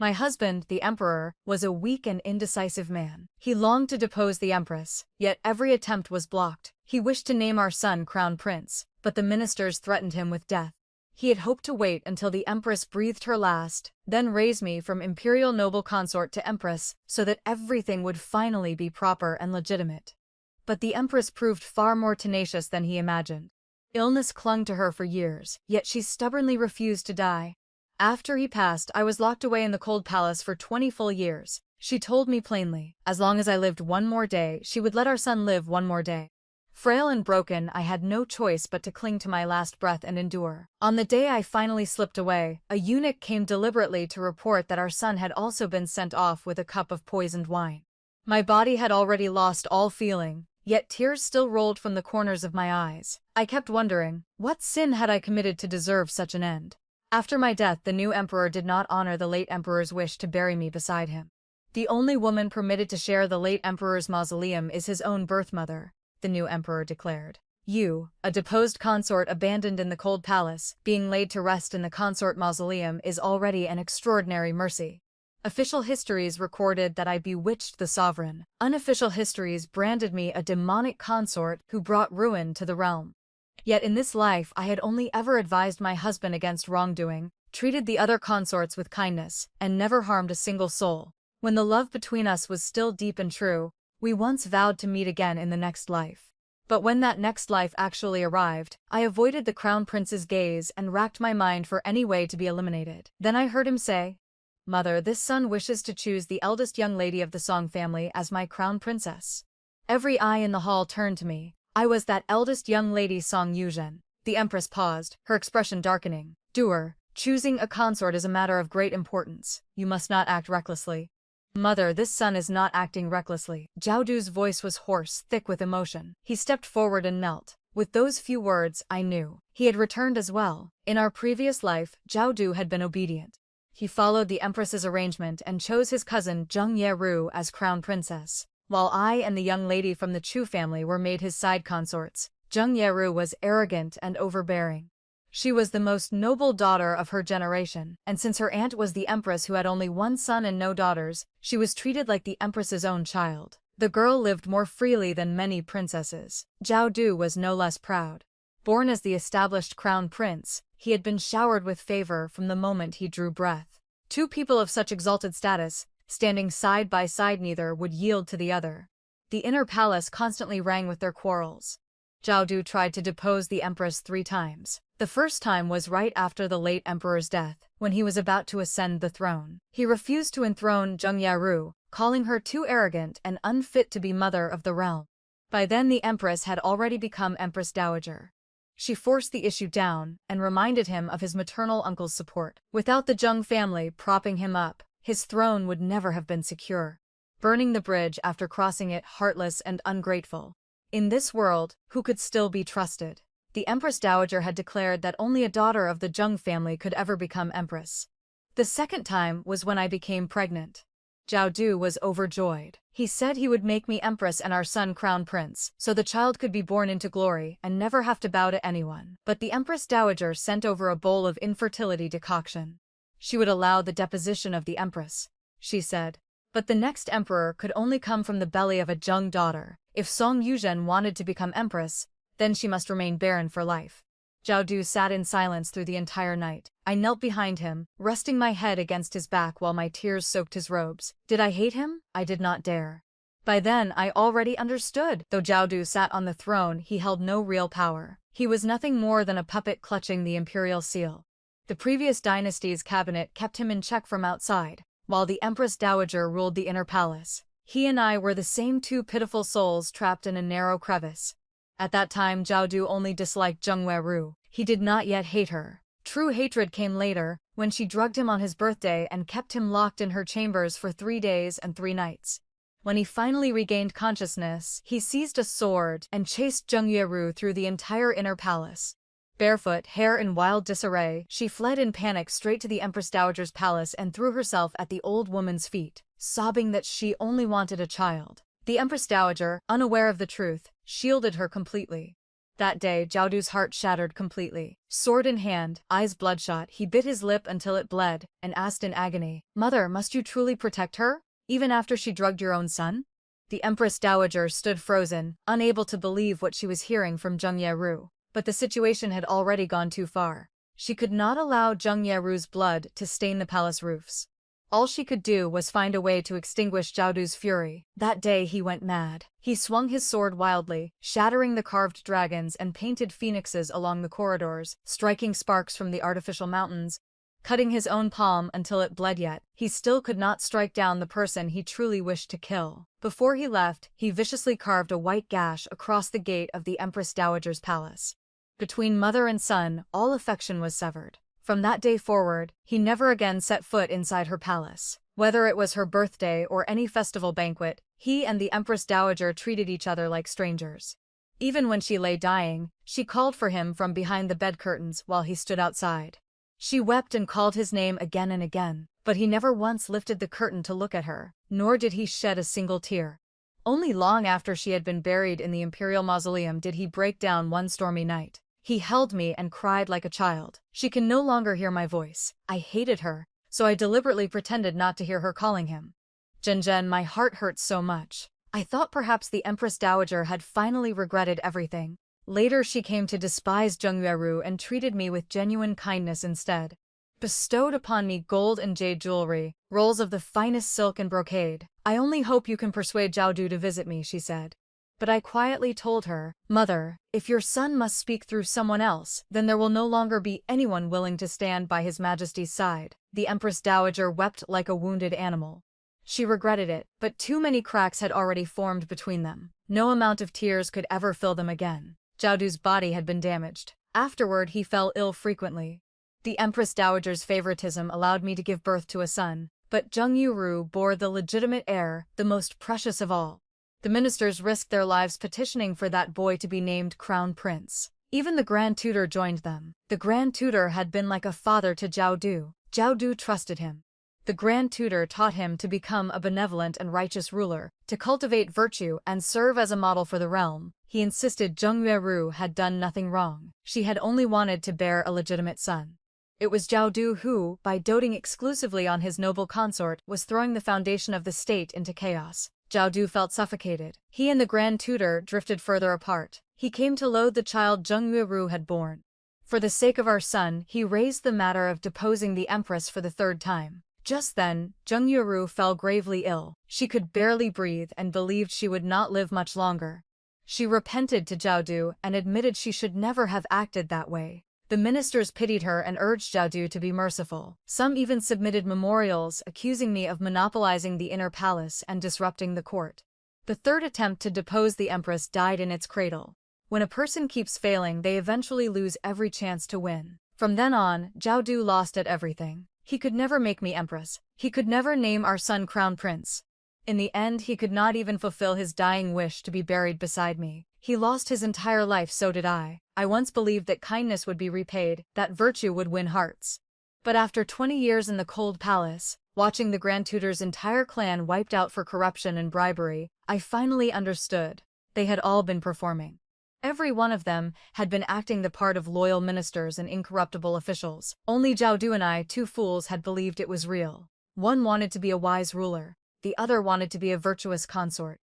My husband, the emperor, was a weak and indecisive man. He longed to depose the empress, yet every attempt was blocked. He wished to name our son crown prince, but the ministers threatened him with death. He had hoped to wait until the empress breathed her last, then raise me from imperial noble consort to empress, so that everything would finally be proper and legitimate. But the empress proved far more tenacious than he imagined. Illness clung to her for years, yet she stubbornly refused to die. After he passed, I was locked away in the cold palace for 20 full years. She told me plainly, as long as I lived one more day, she would let our son live one more day. Frail and broken, I had no choice but to cling to my last breath and endure. On the day I finally slipped away, a eunuch came deliberately to report that our son had also been sent off with a cup of poisoned wine. My body had already lost all feeling, yet tears still rolled from the corners of my eyes. I kept wondering, what sin had I committed to deserve such an end? After my death, the new emperor did not honor the late emperor's wish to bury me beside him. The only woman permitted to share the late emperor's mausoleum is his own birth mother, the new emperor declared. You, a deposed consort abandoned in the cold palace, being laid to rest in the consort mausoleum is already an extraordinary mercy. Official histories recorded that I bewitched the sovereign. Unofficial histories branded me a demonic consort who brought ruin to the realm. Yet in this life I had only ever advised my husband against wrongdoing, treated the other consorts with kindness, and never harmed a single soul. When the love between us was still deep and true, we once vowed to meet again in the next life. But when that next life actually arrived, I avoided the crown prince's gaze and racked my mind for any way to be eliminated. Then I heard him say, "Mother, this son wishes to choose the eldest young lady of the Song family as my crown princess." Every eye in the hall turned to me. I was that eldest young lady, Song Yuzhen. The empress paused, her expression darkening. "Doer, choosing a consort is a matter of great importance. You must not act recklessly." "Mother, this son is not acting recklessly." Zhao Du's voice was hoarse, thick with emotion. He stepped forward and knelt. With those few words, I knew he had returned as well. In our previous life, Zhao Du had been obedient. He followed the empress's arrangement and chose his cousin Zheng Yeru as crown princess. While I and the young lady from the Chu family were made his side consorts, Zheng Yeru was arrogant and overbearing. She was the most noble daughter of her generation, and since her aunt was the empress who had only one son and no daughters, she was treated like the empress's own child. The girl lived more freely than many princesses. Zhao Du was no less proud. Born as the established crown prince, he had been showered with favor from the moment he drew breath. Two people of such exalted status, standing side by side, neither would yield to the other. The inner palace constantly rang with their quarrels. Zhao Du tried to depose the empress 3 times. The first time was right after the late emperor's death, when he was about to ascend the throne. He refused to enthrone Zheng Yaru, calling her too arrogant and unfit to be mother of the realm. By then the empress had already become empress dowager. She forced the issue down and reminded him of his maternal uncle's support. Without the Zheng family propping him up, his throne would never have been secure. Burning the bridge after crossing it, heartless and ungrateful. In this world, who could still be trusted? The Empress Dowager had declared that only a daughter of the Zheng family could ever become empress. The second time was when I became pregnant. Zhao Du was overjoyed. He said he would make me empress and our son crown prince, so the child could be born into glory and never have to bow to anyone. But the Empress Dowager sent over a bowl of infertility decoction. She would allow the deposition of the empress, she said. But the next emperor could only come from the belly of a Zheng daughter. If Song Yuzhen wanted to become empress, then she must remain barren for life. Zhao Du sat in silence through the entire night. I knelt behind him, resting my head against his back while my tears soaked his robes. Did I hate him? I did not dare. By then I already understood. Though Zhao Du sat on the throne, he held no real power. He was nothing more than a puppet clutching the imperial seal. The previous dynasty's cabinet kept him in check from outside, while the Empress Dowager ruled the inner palace. He and I were the same two pitiful souls trapped in a narrow crevice. At that time Zhao Du only disliked Zheng Weru. He did not yet hate her. True hatred came later, when she drugged him on his birthday and kept him locked in her chambers for 3 days and 3 nights. When he finally regained consciousness, he seized a sword and chased Zheng Weru through the entire inner palace. Barefoot, hair in wild disarray, she fled in panic straight to the Empress Dowager's palace and threw herself at the old woman's feet, sobbing that she only wanted a child. The Empress Dowager, unaware of the truth, shielded her completely. That day, Jiaodu's heart shattered completely. Sword in hand, eyes bloodshot, he bit his lip until it bled, and asked in agony, "Mother, must you truly protect her? Even after she drugged your own son?" The Empress Dowager stood frozen, unable to believe what she was hearing from Zheng Yeru. But the situation had already gone too far. She could not allow Zheng Yeru's blood to stain the palace roofs. All she could do was find a way to extinguish Jiaodu's fury. That day he went mad. He swung his sword wildly, shattering the carved dragons and painted phoenixes along the corridors, striking sparks from the artificial mountains, cutting his own palm until it bled, yet he still could not strike down the person he truly wished to kill. Before he left, he viciously carved a white gash across the gate of the Empress Dowager's palace. Between mother and son, all affection was severed. From that day forward, he never again set foot inside her palace. Whether it was her birthday or any festival banquet, he and the Empress Dowager treated each other like strangers. Even when she lay dying, she called for him from behind the bed curtains while he stood outside. She wept and called his name again and again, but he never once lifted the curtain to look at her, nor did he shed a single tear. Only long after she had been buried in the imperial mausoleum did he break down one stormy night. He held me and cried like a child. "She can no longer hear my voice. I hated her, so I deliberately pretended not to hear her calling him. Zhen, my heart hurts so much. I thought perhaps the Empress Dowager had finally regretted everything. Later she came to despise Zheng Yueru and treated me with genuine kindness instead. Bestowed upon me gold and jade jewelry, rolls of the finest silk and brocade. I only hope you can persuade Jiaodu to visit me," she said. But I quietly told her, "Mother, if your son must speak through someone else, then there will no longer be anyone willing to stand by His Majesty's side." The Empress Dowager wept like a wounded animal. She regretted it, but too many cracks had already formed between them. No amount of tears could ever fill them again. Jiaodu's body had been damaged. Afterward he fell ill frequently. The Empress Dowager's favoritism allowed me to give birth to a son, but Zheng Yueru bore the legitimate heir, the most precious of all. The ministers risked their lives petitioning for that boy to be named Crown Prince. Even the Grand Tutor joined them. The Grand Tutor had been like a father to Jiaodu. Jiaodu trusted him. The Grand Tutor taught him to become a benevolent and righteous ruler, to cultivate virtue and serve as a model for the realm. He insisted Zheng Yueru had done nothing wrong. She had only wanted to bear a legitimate son. It was Jiaodu who, by doting exclusively on his noble consort, was throwing the foundation of the state into chaos. Jiaodu felt suffocated. He and the Grand Tutor drifted further apart. He came to loathe the child Zheng Yueru had borne. For the sake of our son, he raised the matter of deposing the Empress for the third time. Just then, Zheng Yueru fell gravely ill. She could barely breathe and believed she would not live much longer. She repented to Jiaodu and admitted she should never have acted that way. The ministers pitied her and urged Jiaodu to be merciful. Some even submitted memorials accusing me of monopolizing the inner palace and disrupting the court. The third attempt to depose the Empress died in its cradle. When a person keeps failing, they eventually lose every chance to win. From then on, Jiaodu lost at everything. He could never make me Empress. He could never name our son Crown Prince. In the end, he could not even fulfill his dying wish to be buried beside me. He lost his entire life, so did I. I once believed that kindness would be repaid, that virtue would win hearts. But after 20 years in the cold palace, watching the Grand Tutor's entire clan wiped out for corruption and bribery, I finally understood. They had all been performing. Every one of them had been acting the part of loyal ministers and incorruptible officials. Only Jiaodu and I, two fools, had believed it was real. One wanted to be a wise ruler. The other wanted to be a virtuous consort.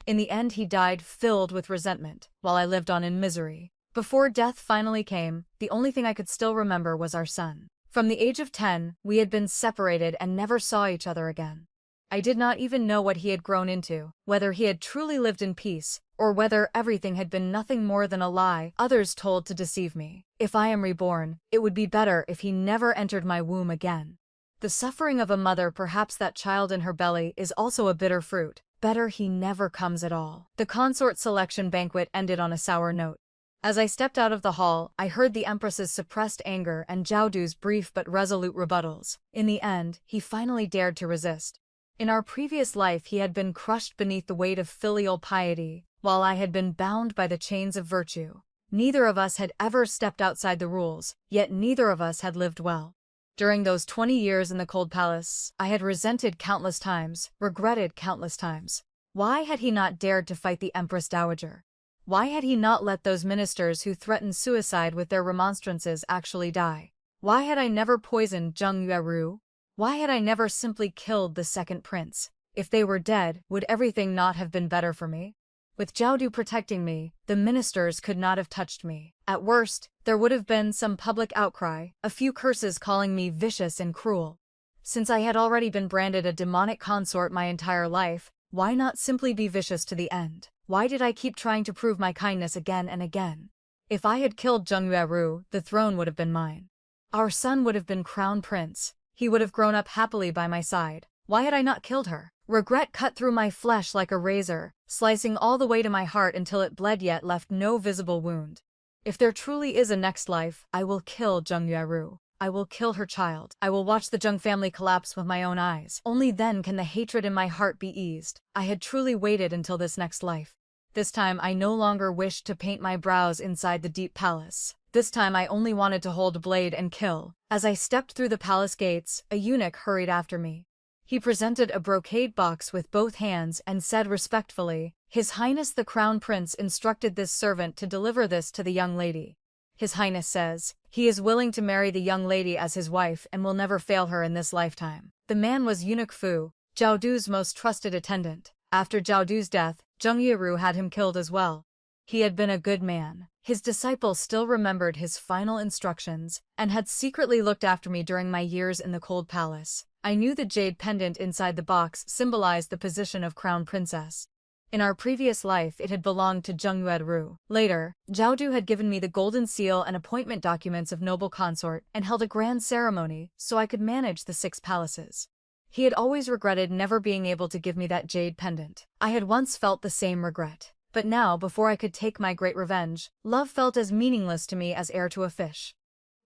In the end he died filled with resentment, while I lived on in misery. Before death finally came, the only thing I could still remember was our son. From the age of 10, we had been separated and never saw each other again. I did not even know what he had grown into, whether he had truly lived in peace, or whether everything had been nothing more than a lie others told to deceive me. If I am reborn, it would be better if he never entered my womb again. The suffering of a mother, perhaps that child in her belly, is also a bitter fruit. Better he never comes at all. The consort selection banquet ended on a sour note. As I stepped out of the hall, I heard the Empress's suppressed anger and Jiaodu's brief but resolute rebuttals. In the end, he finally dared to resist. In our previous life he had been crushed beneath the weight of filial piety, while I had been bound by the chains of virtue. Neither of us had ever stepped outside the rules, yet neither of us had lived well. During those 20 years in the cold palace, I had resented countless times, regretted countless times. Why had he not dared to fight the Empress Dowager? Why had he not let those ministers who threatened suicide with their remonstrances actually die? Why had I never poisoned Zheng Yueru? Why had I never simply killed the second prince? If they were dead, would everything not have been better for me? With Zhao protecting me, the ministers could not have touched me. At worst, there would have been some public outcry, a few curses calling me vicious and cruel. Since I had already been branded a demonic consort my entire life, why not simply be vicious to the end? Why did I keep trying to prove my kindness again and again? If I had killed Zheng Yueru, the throne would have been mine. Our son would have been crown prince. He would have grown up happily by my side. Why had I not killed her? Regret cut through my flesh like a razor, slicing all the way to my heart until it bled yet left no visible wound. If there truly is a next life, I will kill Zheng Yueru. I will kill her child. I will watch the Zheng family collapse with my own eyes. Only then can the hatred in my heart be eased. I had truly waited until this next life. This time I no longer wished to paint my brows inside the deep palace. This time I only wanted to hold a blade and kill. As I stepped through the palace gates, a eunuch hurried after me. He presented a brocade box with both hands and said respectfully, "His Highness the Crown Prince instructed this servant to deliver this to the young lady. His Highness says, he is willing to marry the young lady as his wife and will never fail her in this lifetime." The man was Eunuch Fu, Zhao Du's most trusted attendant. After Zhao Du's death, Zheng Yueru had him killed as well. He had been a good man. His disciples still remembered his final instructions and had secretly looked after me during my years in the cold palace. I knew the jade pendant inside the box symbolized the position of crown princess. In our previous life it had belonged to Zheng Yueru. Later, Zhao Du had given me the golden seal and appointment documents of noble consort and held a grand ceremony so I could manage the 6 palaces. He had always regretted never being able to give me that jade pendant. I had once felt the same regret. But now, before I could take my great revenge, love felt as meaningless to me as air to a fish.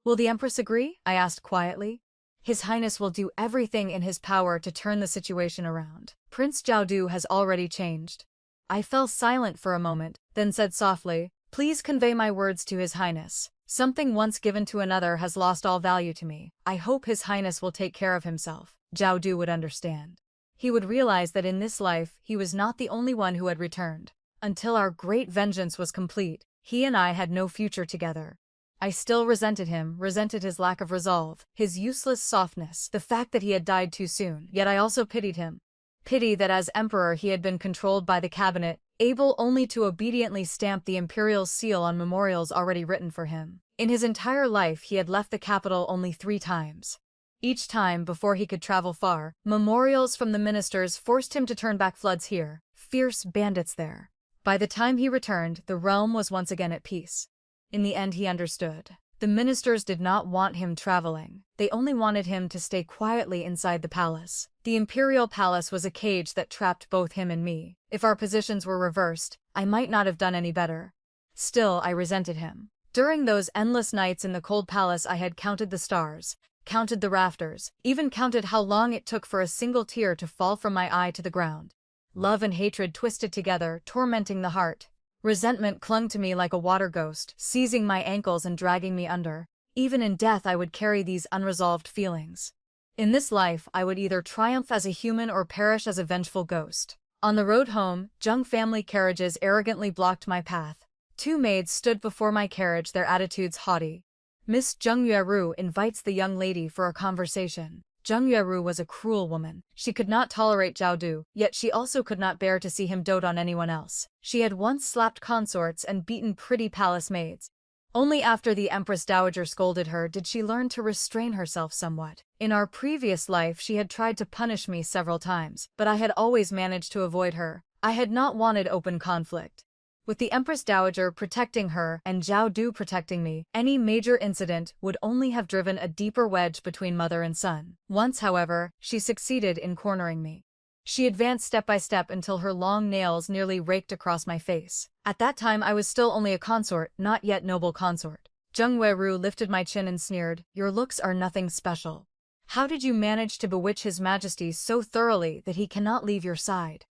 "Will the Empress agree?" I asked quietly. "His Highness will do everything in his power to turn the situation around. Prince Zhao Du has already changed." I fell silent for a moment, then said softly, "Please convey my words to His Highness. Something once given to another has lost all value to me. I hope His Highness will take care of himself." Zhao Du would understand. He would realize that in this life, he was not the only one who had returned. Until our great vengeance was complete, he and I had no future together. I still resented him, resented his lack of resolve, his useless softness, the fact that he had died too soon. Yet I also pitied him. Pity that as emperor he had been controlled by the cabinet, able only to obediently stamp the imperial seal on memorials already written for him. In his entire life he had left the capital only 3 times. Each time, before he could travel far, memorials from the ministers forced him to turn back floods here, fierce bandits there. By the time he returned, the realm was once again at peace. In the end he understood. The ministers did not want him traveling. They only wanted him to stay quietly inside the palace. The imperial palace was a cage that trapped both him and me. If our positions were reversed, I might not have done any better. Still, I resented him. During those endless nights in the cold palace I had counted the stars, counted the rafters, even counted how long it took for a single tear to fall from my eye to the ground. Love and hatred twisted together, tormenting the heart. Resentment clung to me like a water ghost, seizing my ankles and dragging me under. Even in death I would carry these unresolved feelings. In this life, I would either triumph as a human or perish as a vengeful ghost. On the road home, Zheng family carriages arrogantly blocked my path. 2 maids stood before my carriage, their attitudes haughty. "Miss Zheng Yueru invites the young lady for a conversation." Zheng Yueru was a cruel woman. She could not tolerate Zhao Du, yet she also could not bear to see him dote on anyone else. She had once slapped consorts and beaten pretty palace maids. Only after the Empress Dowager scolded her did she learn to restrain herself somewhat. In our previous life she had tried to punish me several times, but I had always managed to avoid her. I had not wanted open conflict. With the Empress Dowager protecting her and Zhao Du protecting me, any major incident would only have driven a deeper wedge between mother and son. Once, however, she succeeded in cornering me. She advanced step by step until her long nails nearly raked across my face. At that time I was still only a consort, not yet noble consort. Zheng Yueru lifted my chin and sneered, "Your looks are nothing special. How did you manage to bewitch His Majesty so thoroughly that he cannot leave your side?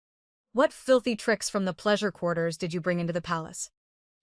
What filthy tricks from the pleasure quarters did you bring into the palace?"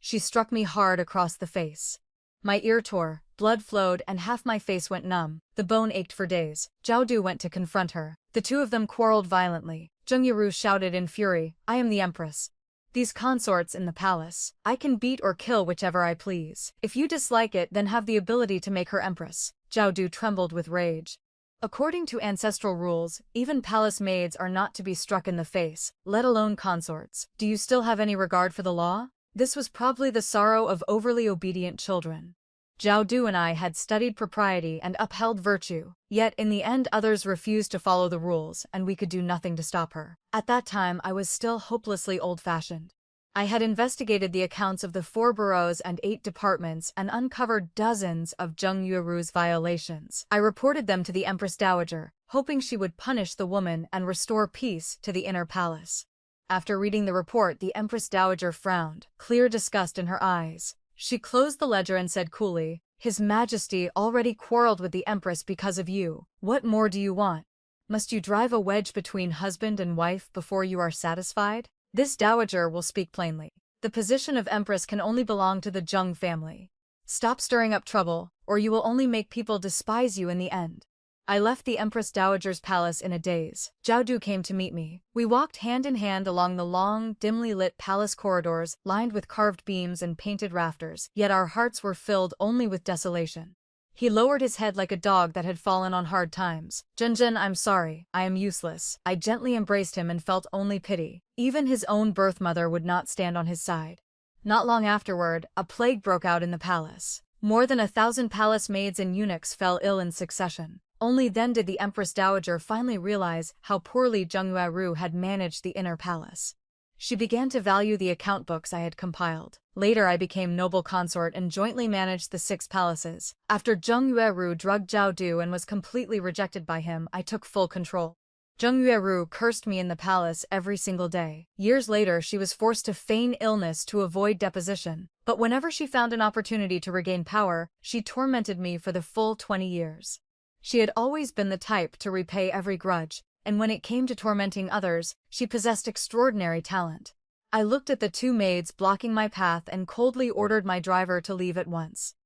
She struck me hard across the face. My ear tore, blood flowed, and half my face went numb. The bone ached for days. Zhao Du went to confront her. The 2 of them quarreled violently. Zheng Yueru shouted in fury, "I am the Empress. These consorts in the palace. I can beat or kill whichever I please. If you dislike it, then have the ability to make her empress." Zhao Du trembled with rage. According to ancestral rules, even palace maids are not to be struck in the face, let alone consorts. Do you still have any regard for the law? This was probably the sorrow of overly obedient children. Zhao Du and I had studied propriety and upheld virtue, yet in the end others refused to follow the rules and we could do nothing to stop her. At that time I was still hopelessly old-fashioned. I had investigated the accounts of the 4 boroughs and 8 departments and uncovered dozens of Zheng Yueru's violations. I reported them to the Empress Dowager, hoping she would punish the woman and restore peace to the inner palace. After reading the report, the Empress Dowager frowned, clear disgust in her eyes. She closed the ledger and said coolly, "His Majesty already quarreled with the Empress because of you. What more do you want? Must you drive a wedge between husband and wife before you are satisfied? This Dowager will speak plainly. The position of Empress can only belong to the Zheng family. Stop stirring up trouble, or you will only make people despise you in the end." I left the Empress Dowager's palace in a daze. Zhao Du came to meet me. We walked hand in hand along the long, dimly lit palace corridors, lined with carved beams and painted rafters, yet our hearts were filled only with desolation. He lowered his head like a dog that had fallen on hard times. "Zhen, I'm sorry. I am useless." I gently embraced him and felt only pity. Even his own birth mother would not stand on his side. Not long afterward, a plague broke out in the palace. More than 1,000 palace maids and eunuchs fell ill in succession. Only then did the Empress Dowager finally realize how poorly Zheng Yueru had managed the inner palace. She began to value the account books I had compiled. Later I became noble consort and jointly managed the 6 palaces. After Zheng Yueru drugged Zhao Du and was completely rejected by him, I took full control. Zheng Yueru cursed me in the palace every single day. Years later she was forced to feign illness to avoid deposition, but whenever she found an opportunity to regain power, she tormented me for the full 20 years. She had always been the type to repay every grudge, and when it came to tormenting others, she possessed extraordinary talent. I looked at the 2 maids blocking my path and coldly ordered my driver to leave at once.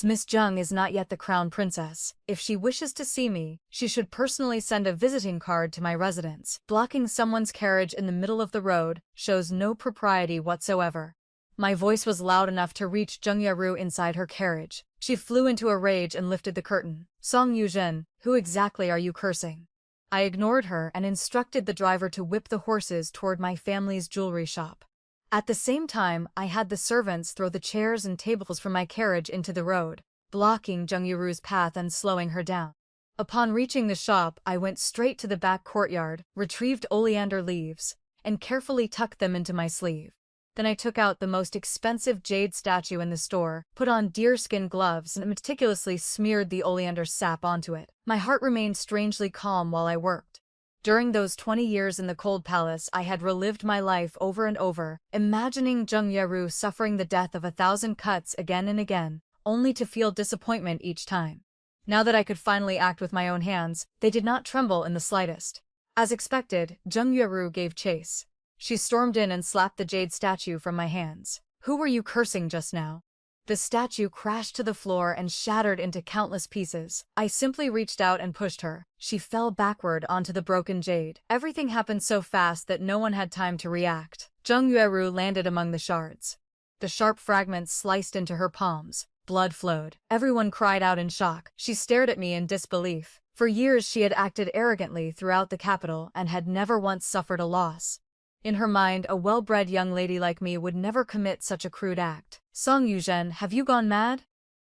"Miss Zheng is not yet the crown princess. If she wishes to see me, she should personally send a visiting card to my residence. Blocking someone's carriage in the middle of the road shows no propriety whatsoever." My voice was loud enough to reach Zheng Yueru inside her carriage. She flew into a rage and lifted the curtain. "Song Yuzhen, who exactly are you cursing?" I ignored her and instructed the driver to whip the horses toward my family's jewelry shop. At the same time, I had the servants throw the chairs and tables from my carriage into the road, blocking Zheng Yueru's path and slowing her down. Upon reaching the shop, I went straight to the back courtyard, retrieved oleander leaves, and carefully tucked them into my sleeve. Then I took out the most expensive jade statue in the store, put on deerskin gloves and meticulously smeared the oleander sap onto it. My heart remained strangely calm while I worked. During those 20 years in the cold palace I had relived my life over and over, imagining Zheng Yueru suffering the death of 1,000 cuts again and again, only to feel disappointment each time. Now that I could finally act with my own hands, they did not tremble in the slightest. As expected, Zheng Yueru gave chase. She stormed in and slapped the jade statue from my hands. "Who were you cursing just now?" The statue crashed to the floor and shattered into countless pieces. I simply reached out and pushed her. She fell backward onto the broken jade. Everything happened so fast that no one had time to react. Zheng Yueru landed among the shards. The sharp fragments sliced into her palms. Blood flowed. Everyone cried out in shock. She stared at me in disbelief. For years she had acted arrogantly throughout the capital and had never once suffered a loss. In her mind, a well-bred young lady like me would never commit such a crude act. "Song Yuzhen, have you gone mad?"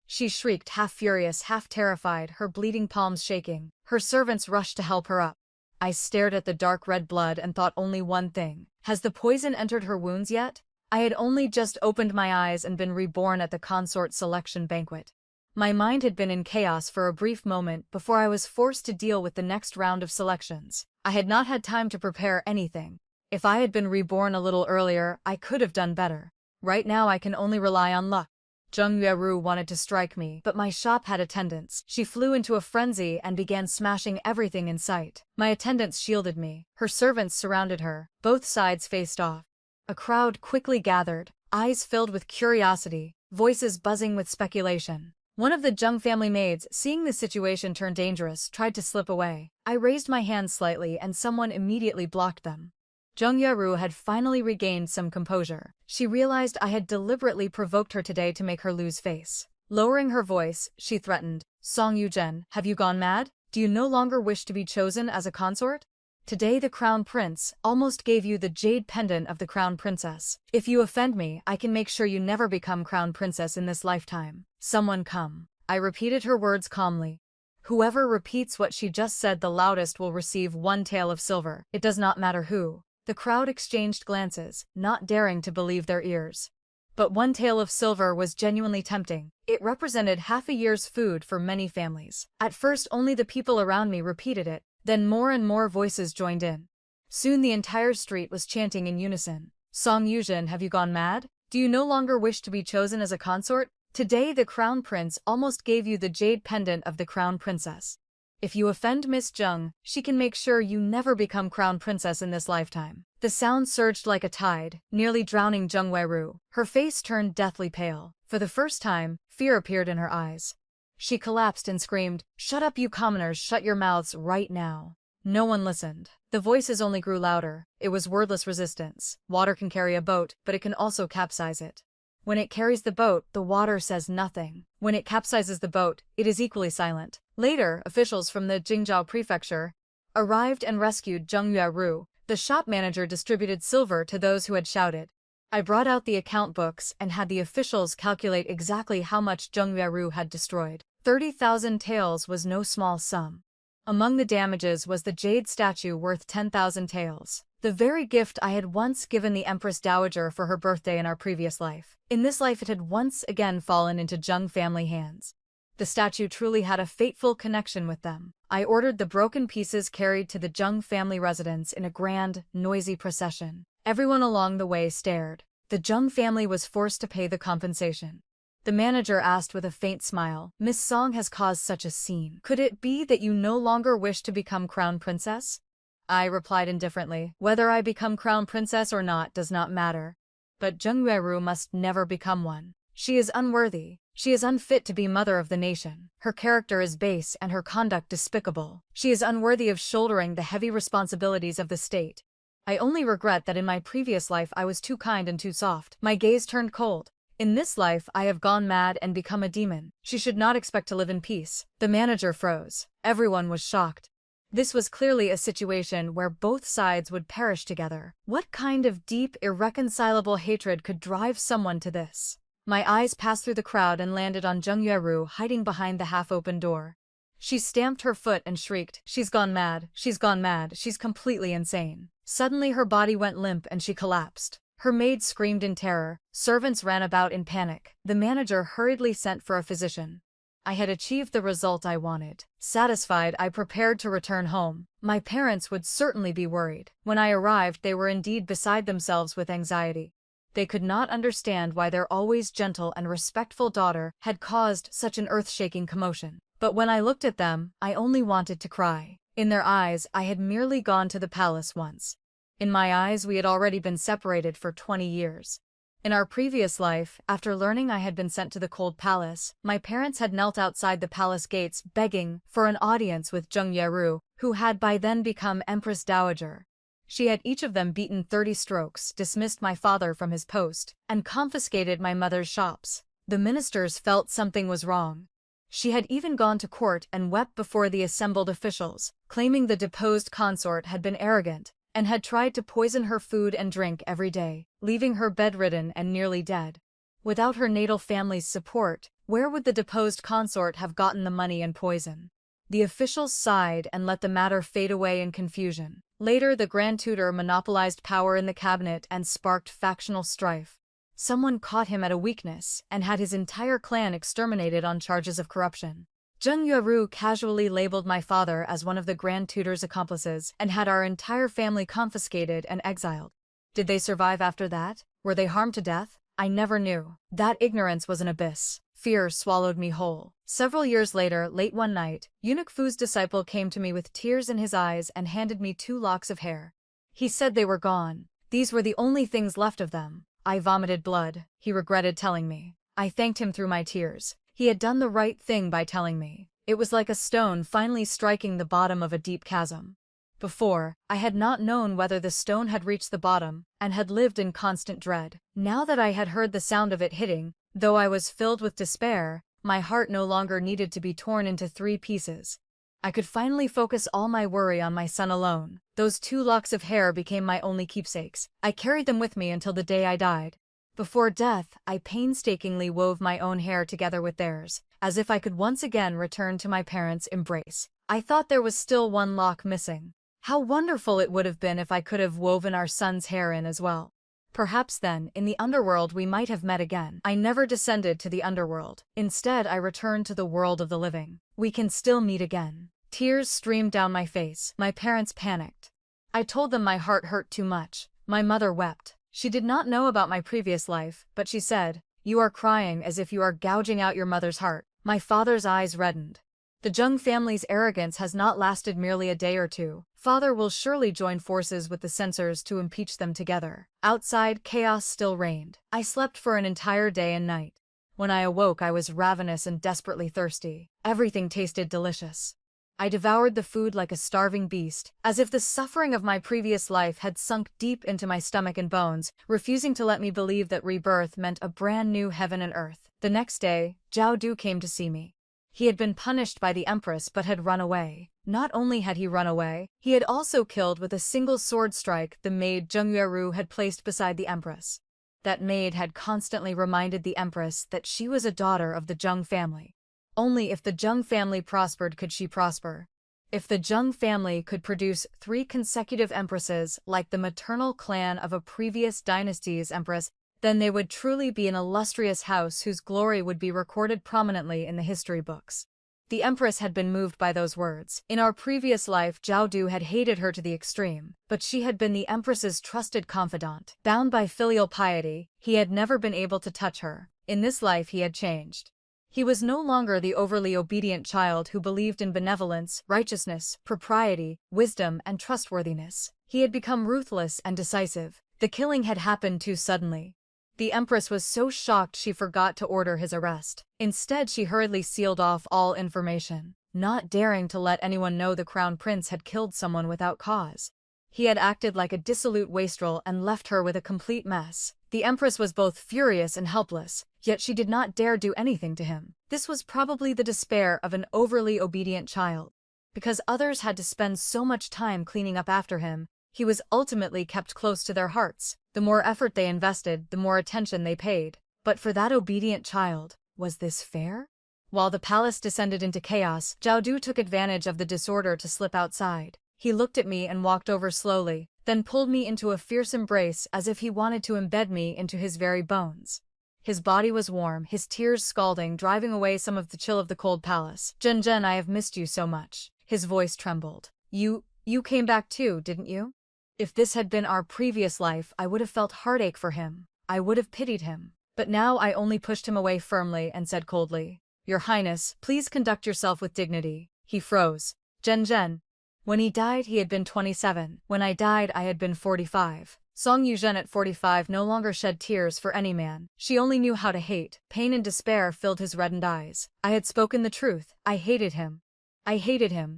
She shrieked, half furious, half terrified, her bleeding palms shaking. Her servants rushed to help her up. I stared at the dark red blood and thought only one thing. Has the poison entered her wounds yet? I had only just opened my eyes and been reborn at the consort selection banquet. My mind had been in chaos for a brief moment before I was forced to deal with the next round of selections. I had not had time to prepare anything. If I had been reborn a little earlier, I could have done better. Right now I can only rely on luck. Zheng Yueru wanted to strike me, but my shop had attendants. She flew into a frenzy and began smashing everything in sight. My attendants shielded me. Her servants surrounded her. Both sides faced off. A crowd quickly gathered, eyes filled with curiosity, voices buzzing with speculation. One of the Zheng family maids, seeing the situation turn dangerous, tried to slip away. I raised my hand slightly and someone immediately blocked them. Zheng Yaru had finally regained some composure. She realized I had deliberately provoked her today to make her lose face. Lowering her voice, she threatened, "Song Yuzhen, have you gone mad? Do you no longer wish to be chosen as a consort? Today the crown prince almost gave you the jade pendant of the crown princess. If you offend me, I can make sure you never become crown princess in this lifetime. Someone come." I repeated her words calmly. Whoever repeats what she just said the loudest will receive 1 tael of silver. It does not matter who. The crowd exchanged glances, not daring to believe their ears. But 1 tael of silver was genuinely tempting. It represented half a year's food for many families. At first only the people around me repeated it, then more and more voices joined in. Soon the entire street was chanting in unison. "Song Yuzhen, have you gone mad? Do you no longer wish to be chosen as a consort? Today the crown prince almost gave you the jade pendant of the crown princess. If you offend Miss Zheng, she can make sure you never become crown princess in this lifetime." The sound surged like a tide, nearly drowning Zheng Weiru. Her face turned deathly pale. For the first time, fear appeared in her eyes. She collapsed and screamed, "Shut up, you commoners, shut your mouths right now." No one listened. The voices only grew louder. It was wordless resistance. Water can carry a boat, but it can also capsize it. When it carries the boat, the water says nothing. When it capsizes the boat, it is equally silent. Later, officials from the Jingzhou prefecture arrived and rescued Zheng Yueru. The shop manager distributed silver to those who had shouted. I brought out the account books and had the officials calculate exactly how much Zheng Yueru had destroyed. 30,000 taels was no small sum. Among the damages was the jade statue worth 10,000 taels. The very gift I had once given the Empress Dowager for her birthday in our previous life. In this life it had once again fallen into Zheng family hands. The statue truly had a fateful connection with them. I ordered the broken pieces carried to the Zheng family residence in a grand, noisy procession. Everyone along the way stared. The Zheng family was forced to pay the compensation. The manager asked with a faint smile, "Miss Song has caused such a scene. Could it be that you no longer wish to become crown princess?" I replied indifferently, "Whether I become crown princess or not does not matter. But Zheng Yueru must never become one. She is unworthy. She is unfit to be mother of the nation. Her character is base and her conduct despicable. She is unworthy of shouldering the heavy responsibilities of the state. I only regret that in my previous life I was too kind and too soft." My gaze turned cold. "In this life I have gone mad and become a demon. She should not expect to live in peace." The manager froze. Everyone was shocked. This was clearly a situation where both sides would perish together. What kind of deep, irreconcilable hatred could drive someone to this? My eyes passed through the crowd and landed on Zheng Yueru hiding behind the half-open door. She stamped her foot and shrieked, "She's gone mad, she's gone mad, she's completely insane." Suddenly her body went limp and she collapsed. Her maid screamed in terror. Servants ran about in panic. The manager hurriedly sent for a physician. I had achieved the result I wanted. Satisfied, I prepared to return home. My parents would certainly be worried. When I arrived, they were indeed beside themselves with anxiety. They could not understand why their always gentle and respectful daughter had caused such an earth-shaking commotion. But when I looked at them, I only wanted to cry. In their eyes, I had merely gone to the palace once. In my eyes, we had already been separated for 20 years. In our previous life, after learning I had been sent to the cold palace, my parents had knelt outside the palace gates begging for an audience with Zheng Yueru, who had by then become Empress Dowager. She had each of them beaten 30 strokes, dismissed my father from his post, and confiscated my mother's shops. The ministers felt something was wrong. She had even gone to court and wept before the assembled officials, claiming the deposed consort had been arrogant and had tried to poison her food and drink every day, leaving her bedridden and nearly dead. Without her natal family's support, where would the deposed consort have gotten the money and poison? The officials sighed and let the matter fade away in confusion. Later, the Grand Tutor monopolized power in the cabinet and sparked factional strife. Someone caught him at a weakness and had his entire clan exterminated on charges of corruption. Zheng Yueru casually labeled my father as one of the Grand Tutor's accomplices and had our entire family confiscated and exiled. Did they survive after that? Were they harmed to death? I never knew. That ignorance was an abyss. Fear swallowed me whole. Several years later, late one night, Eunuch Fu's disciple came to me with tears in his eyes and handed me 2 locks of hair. He said they were gone. These were the only things left of them. I vomited blood, he regretted telling me. I thanked him through my tears. He had done the right thing by telling me. It was like a stone finally striking the bottom of a deep chasm. Before, I had not known whether the stone had reached the bottom, and had lived in constant dread. Now that I had heard the sound of it hitting, though I was filled with despair, my heart no longer needed to be torn into 3 pieces. I could finally focus all my worry on my son alone. Those 2 locks of hair became my only keepsakes. I carried them with me until the day I died. Before death, I painstakingly wove my own hair together with theirs, as if I could once again return to my parents' embrace. I thought there was still 1 lock missing. How wonderful it would have been if I could have woven our son's hair in as well. Perhaps then, in the underworld we might have met again. I never descended to the underworld. Instead, I returned to the world of the living. We can still meet again. Tears streamed down my face. My parents panicked. I told them my heart hurt too much. My mother wept. She did not know about my previous life, but she said, "You are crying as if you are gouging out your mother's heart." My father's eyes reddened. The Jung family's arrogance has not lasted merely a day or 2. Father will surely join forces with the censors to impeach them together. Outside, chaos still reigned. I slept for an entire day and night. When I awoke, I was ravenous and desperately thirsty. Everything tasted delicious. I devoured the food like a starving beast, as if the suffering of my previous life had sunk deep into my stomach and bones, refusing to let me believe that rebirth meant a brand new heaven and earth. The next day, Zhao Du came to see me. He had been punished by the Empress but had run away. Not only had he run away, he had also killed with a single sword strike the maid Zheng Yueru had placed beside the Empress. That maid had constantly reminded the Empress that she was a daughter of the Zheng family. Only if the Zheng family prospered could she prosper. If the Zheng family could produce 3 consecutive empresses like the maternal clan of a previous dynasty's empress, then they would truly be an illustrious house whose glory would be recorded prominently in the history books. The Empress had been moved by those words. In our previous life, Zhao Du had hated her to the extreme, but she had been the Empress's trusted confidant. Bound by filial piety, he had never been able to touch her. In this life he had changed. He was no longer the overly obedient child who believed in benevolence, righteousness, propriety, wisdom, and trustworthiness. He had become ruthless and decisive. The killing had happened too suddenly. The Empress was so shocked she forgot to order his arrest. Instead, she hurriedly sealed off all information, not daring to let anyone know the Crown Prince had killed someone without cause. He had acted like a dissolute wastrel and left her with a complete mess. The Empress was both furious and helpless, yet she did not dare do anything to him. This was probably the despair of an overly obedient child. Because others had to spend so much time cleaning up after him, he was ultimately kept close to their hearts. The more effort they invested, the more attention they paid. But for that obedient child, was this fair? While the palace descended into chaos, Zhao Du took advantage of the disorder to slip outside. He looked at me and walked over slowly, then pulled me into a fierce embrace as if he wanted to embed me into his very bones. His body was warm, his tears scalding, driving away some of the chill of the cold palace. "Zhen, I have missed you so much." His voice trembled. You came back too, didn't you?" If this had been our previous life, I would have felt heartache for him. I would have pitied him. But now I only pushed him away firmly and said coldly, "Your Highness, please conduct yourself with dignity." He froze. Zhen. When he died, he had been 27. When I died, I had been 45. Song Yuzhen at 45 no longer shed tears for any man. She only knew how to hate. Pain and despair filled his reddened eyes. I had spoken the truth. I hated him.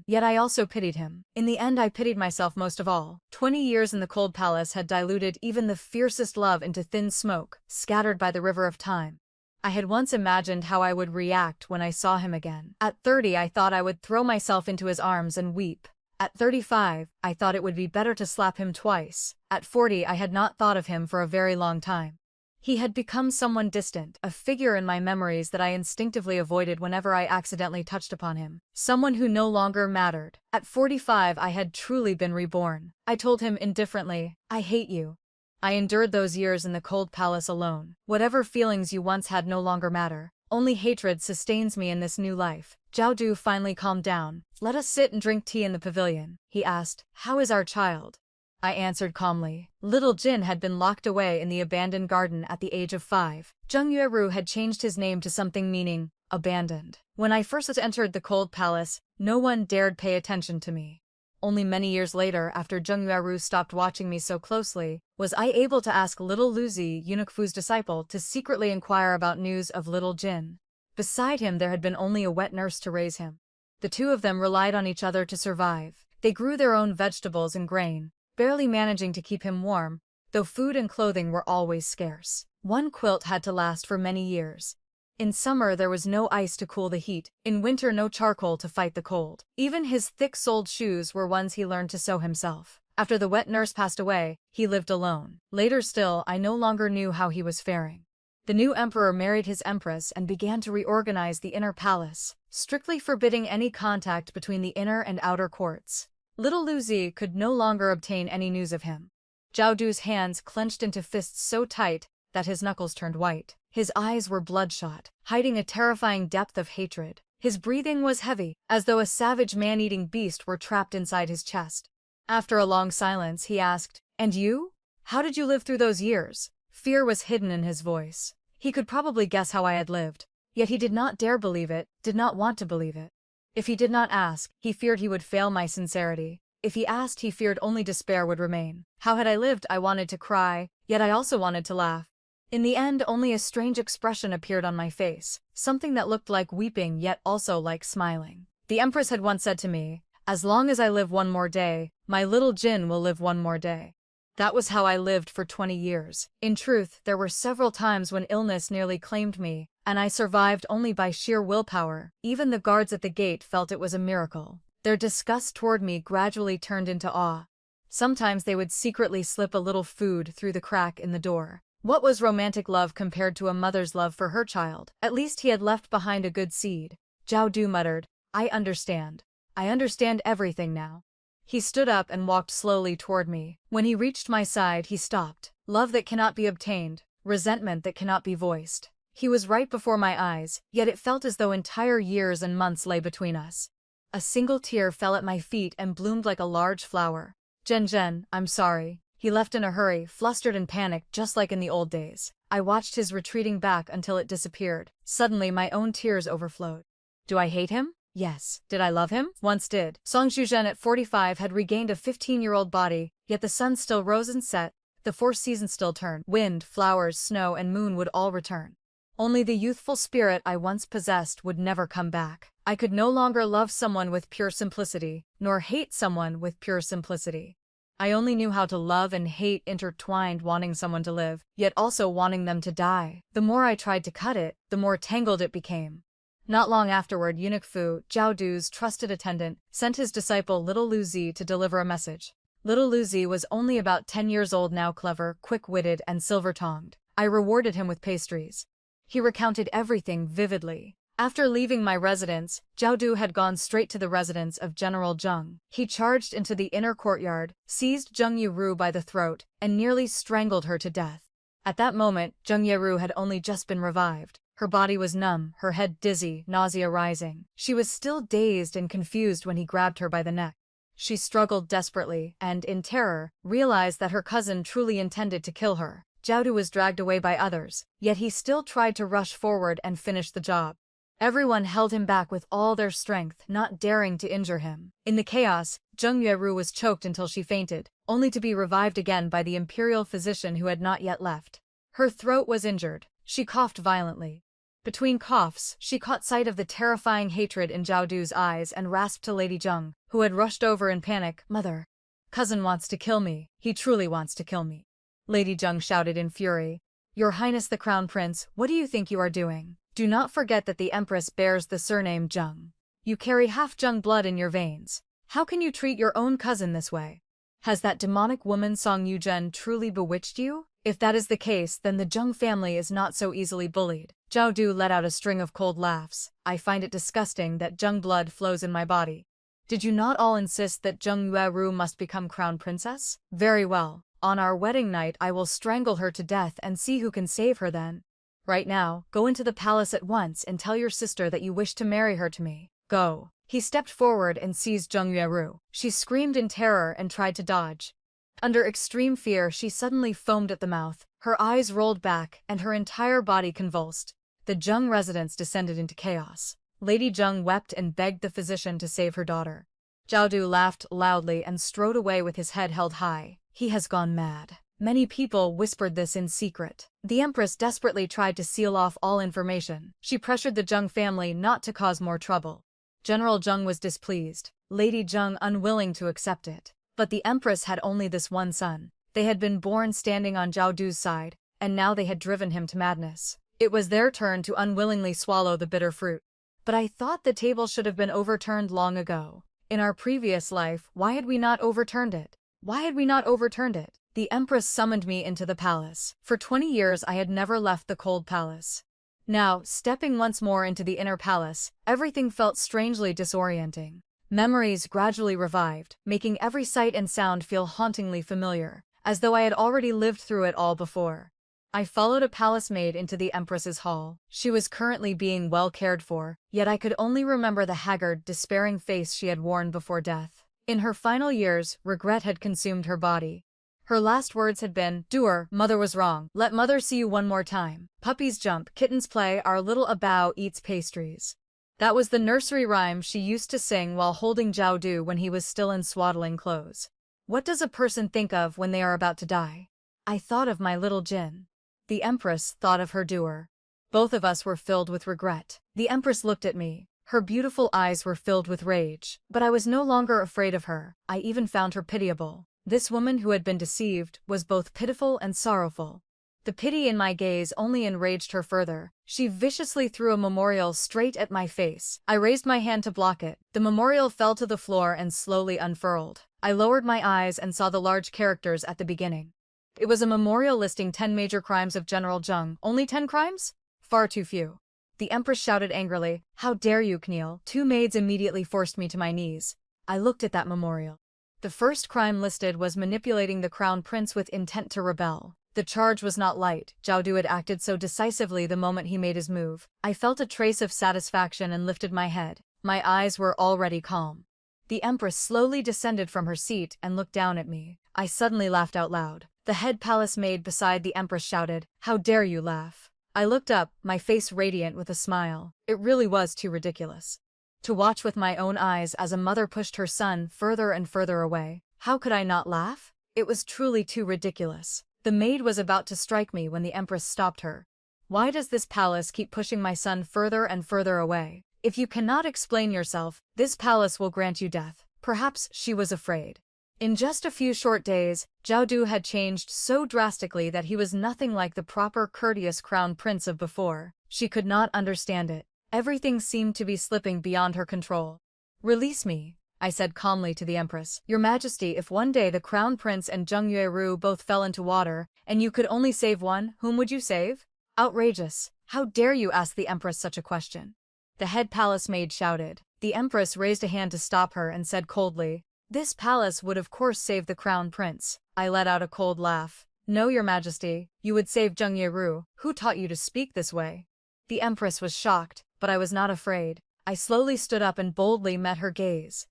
Yet I also pitied him. In the end, I pitied myself most of all. 20 years in the cold palace had diluted even the fiercest love into thin smoke, scattered by the river of time. I had once imagined how I would react when I saw him again. At 30, I thought I would throw myself into his arms and weep. At 35, I thought it would be better to slap him twice. At 40, I had not thought of him for a very long time. He had become someone distant, a figure in my memories that I instinctively avoided whenever I accidentally touched upon him. Someone who no longer mattered. At 45, I had truly been reborn. I told him indifferently, "I hate you." I endured those years in the cold palace alone. Whatever feelings you once had no longer matter. Only hatred sustains me in this new life. Zhao Du finally calmed down. "Let us sit and drink tea in the pavilion." He asked, "How is our child?" I answered calmly. Little Jin had been locked away in the abandoned garden at the age of 5. Zheng Yueru had changed his name to something meaning abandoned. When I first entered the cold palace, no one dared pay attention to me. Only many years later, after Zheng Yueru stopped watching me so closely, was I able to ask little Luzi, Eunuch Fu's disciple, to secretly inquire about news of little Jin. Beside him there had been only a wet nurse to raise him. The two of them relied on each other to survive. They grew their own vegetables and grain, barely managing to keep him warm, though food and clothing were always scarce. One quilt had to last for many years. In summer there was no ice to cool the heat, in winter no charcoal to fight the cold. Even his thick-soled shoes were ones he learned to sew himself. After the wet nurse passed away, he lived alone. Later still, I no longer knew how he was faring. The new emperor married his empress and began to reorganize the inner palace, strictly forbidding any contact between the inner and outer courts. Little Lu Zi could no longer obtain any news of him. Zhao Du's hands clenched into fists so tight that his knuckles turned white. His eyes were bloodshot, hiding a terrifying depth of hatred. His breathing was heavy, as though a savage man-eating beast were trapped inside his chest. After a long silence, he asked, "And you? How did you live through those years?" Fear was hidden in his voice. He could probably guess how I had lived, yet he did not dare believe it, did not want to believe it. If he did not ask, he feared he would fail my sincerity. If he asked, he feared only despair would remain. How had I lived? I wanted to cry, yet I also wanted to laugh. In the end, only a strange expression appeared on my face, something that looked like weeping yet also like smiling. The Empress had once said to me, "As long as I live one more day, my little Jin will live one more day." That was how I lived for 20 years. In truth, there were several times when illness nearly claimed me, and I survived only by sheer willpower. Even the guards at the gate felt it was a miracle. Their disgust toward me gradually turned into awe. Sometimes they would secretly slip a little food through the crack in the door. What was romantic love compared to a mother's love for her child? At least he had left behind a good seed. Zhao Du muttered, "I understand. I understand everything now." He stood up and walked slowly toward me. When he reached my side, he stopped. Love that cannot be obtained, resentment that cannot be voiced. He was right before my eyes, yet it felt as though entire years and months lay between us. A single tear fell at my feet and bloomed like a large flower. "Zhen, I'm sorry." He left in a hurry, flustered and panicked, just like in the old days. I watched his retreating back until it disappeared. Suddenly, my own tears overflowed. Do I hate him? Yes. Did I love him? Once did. Song Zhuzhen at 45 had regained a 15-year-old body, yet the sun still rose and set, the four seasons still turned. Wind, flowers, snow, and moon would all return. Only the youthful spirit I once possessed would never come back. I could no longer love someone with pure simplicity, nor hate someone with pure simplicity. I only knew how to love and hate intertwined, wanting someone to live, yet also wanting them to die. The more I tried to cut it, the more tangled it became. Not long afterward, Eunuch Fu, Zhao Du's trusted attendant, sent his disciple Little Lu Zi to deliver a message. Little Lu Zi was only about 10 years old now, clever, quick-witted, and silver-tongued. I rewarded him with pastries. He recounted everything vividly. After leaving my residence, Zhao Du had gone straight to the residence of General Zheng. He charged into the inner courtyard, seized Zheng Yiru by the throat, and nearly strangled her to death. At that moment, Zheng Yiru had only just been revived. Her body was numb, her head dizzy, nausea rising. She was still dazed and confused when he grabbed her by the neck. She struggled desperately and, in terror, realized that her cousin truly intended to kill her. Zhao Du was dragged away by others, yet he still tried to rush forward and finish the job. Everyone held him back with all their strength, not daring to injure him. In the chaos, Zheng Yueru was choked until she fainted, only to be revived again by the imperial physician who had not yet left. Her throat was injured. She coughed violently. Between coughs, she caught sight of the terrifying hatred in Zhao Du's eyes and rasped to Lady Zheng, who had rushed over in panic, "Mother, cousin wants to kill me. He truly wants to kill me." Lady Zheng shouted in fury, "Your Highness the Crown Prince, what do you think you are doing? Do not forget that the Empress bears the surname Zheng. You carry half Zheng blood in your veins. How can you treat your own cousin this way? Has that demonic woman Song Yuzhen truly bewitched you? If that is the case, then the Zheng family is not so easily bullied." Zhao Du let out a string of cold laughs. "I find it disgusting that Zheng blood flows in my body. Did you not all insist that Zheng Yueru must become crown princess? Very well. On our wedding night I will strangle her to death and see who can save her then. Right now, go into the palace at once and tell your sister that you wish to marry her to me. Go." He stepped forward and seized Zheng Yueru. She screamed in terror and tried to dodge. Under extreme fear, she suddenly foamed at the mouth, her eyes rolled back, and her entire body convulsed. The Zheng residence descended into chaos. Lady Zheng wept and begged the physician to save her daughter. Zhao Du laughed loudly and strode away with his head held high. He has gone mad. Many people whispered this in secret. The Empress desperately tried to seal off all information. She pressured the Zheng family not to cause more trouble. General Zheng was displeased. Lady Zheng unwilling to accept it. But the empress had only this one son. They had been born standing on Zhao Du's side, and now they had driven him to madness. It was their turn to unwillingly swallow the bitter fruit. But I thought the table should have been overturned long ago. In our previous life, why had we not overturned it? Why had we not overturned it? The empress summoned me into the palace. For 20 years I had never left the cold palace. Now, stepping once more into the inner palace, everything felt strangely disorienting. Memories gradually revived, making every sight and sound feel hauntingly familiar, as though I had already lived through it all before. I followed a palace maid into the empress's hall. She was currently being well cared for, yet I could only remember the haggard, despairing face she had worn before death. In her final years, regret had consumed her body. Her last words had been, "Doer, mother was wrong. Let mother see you one more time. Puppies jump, kittens play, our little Abao eats pastries." That was the nursery rhyme she used to sing while holding Zhao Du when he was still in swaddling clothes. What does a person think of when they are about to die? I thought of my little Jin. The empress thought of her doer. Both of us were filled with regret. The empress looked at me. Her beautiful eyes were filled with rage. But I was no longer afraid of her. I even found her pitiable. This woman who had been deceived was both pitiful and sorrowful. The pity in my gaze only enraged her further. She viciously threw a memorial straight at my face. I raised my hand to block it. The memorial fell to the floor and slowly unfurled. I lowered my eyes and saw the large characters at the beginning. It was a memorial listing 10 major crimes of General Zheng. Only 10 crimes? Far too few. The empress shouted angrily, "How dare you kneel?" 2 maids immediately forced me to my knees. I looked at that memorial. The first crime listed was manipulating the crown prince with intent to rebel. The charge was not light. Zhao Du had acted so decisively the moment he made his move. I felt a trace of satisfaction and lifted my head. My eyes were already calm. The empress slowly descended from her seat and looked down at me. I suddenly laughed out loud. The head palace maid beside the empress shouted, "How dare you laugh?" I looked up, my face radiant with a smile. It really was too ridiculous. To watch with my own eyes as a mother pushed her son further and further away. How could I not laugh? It was truly too ridiculous. The maid was about to strike me when the empress stopped her. "Why does this palace keep pushing my son further and further away? If you cannot explain yourself, this palace will grant you death." Perhaps she was afraid. In just a few short days, Zhao Du had changed so drastically that he was nothing like the proper courteous crown prince of before. She could not understand it. Everything seemed to be slipping beyond her control. "Release me," I said calmly to the empress. "Your Majesty, if one day the crown prince and Zheng Yueru both fell into water, and you could only save one, whom would you save?" "Outrageous. How dare you ask the empress such a question?" The head palace maid shouted. The empress raised a hand to stop her and said coldly, "This palace would of course save the crown prince." I let out a cold laugh. "No, Your Majesty, you would save Zheng Yueru. Who taught you to speak this way?" The empress was shocked, but I was not afraid. I slowly stood up and boldly met her gaze.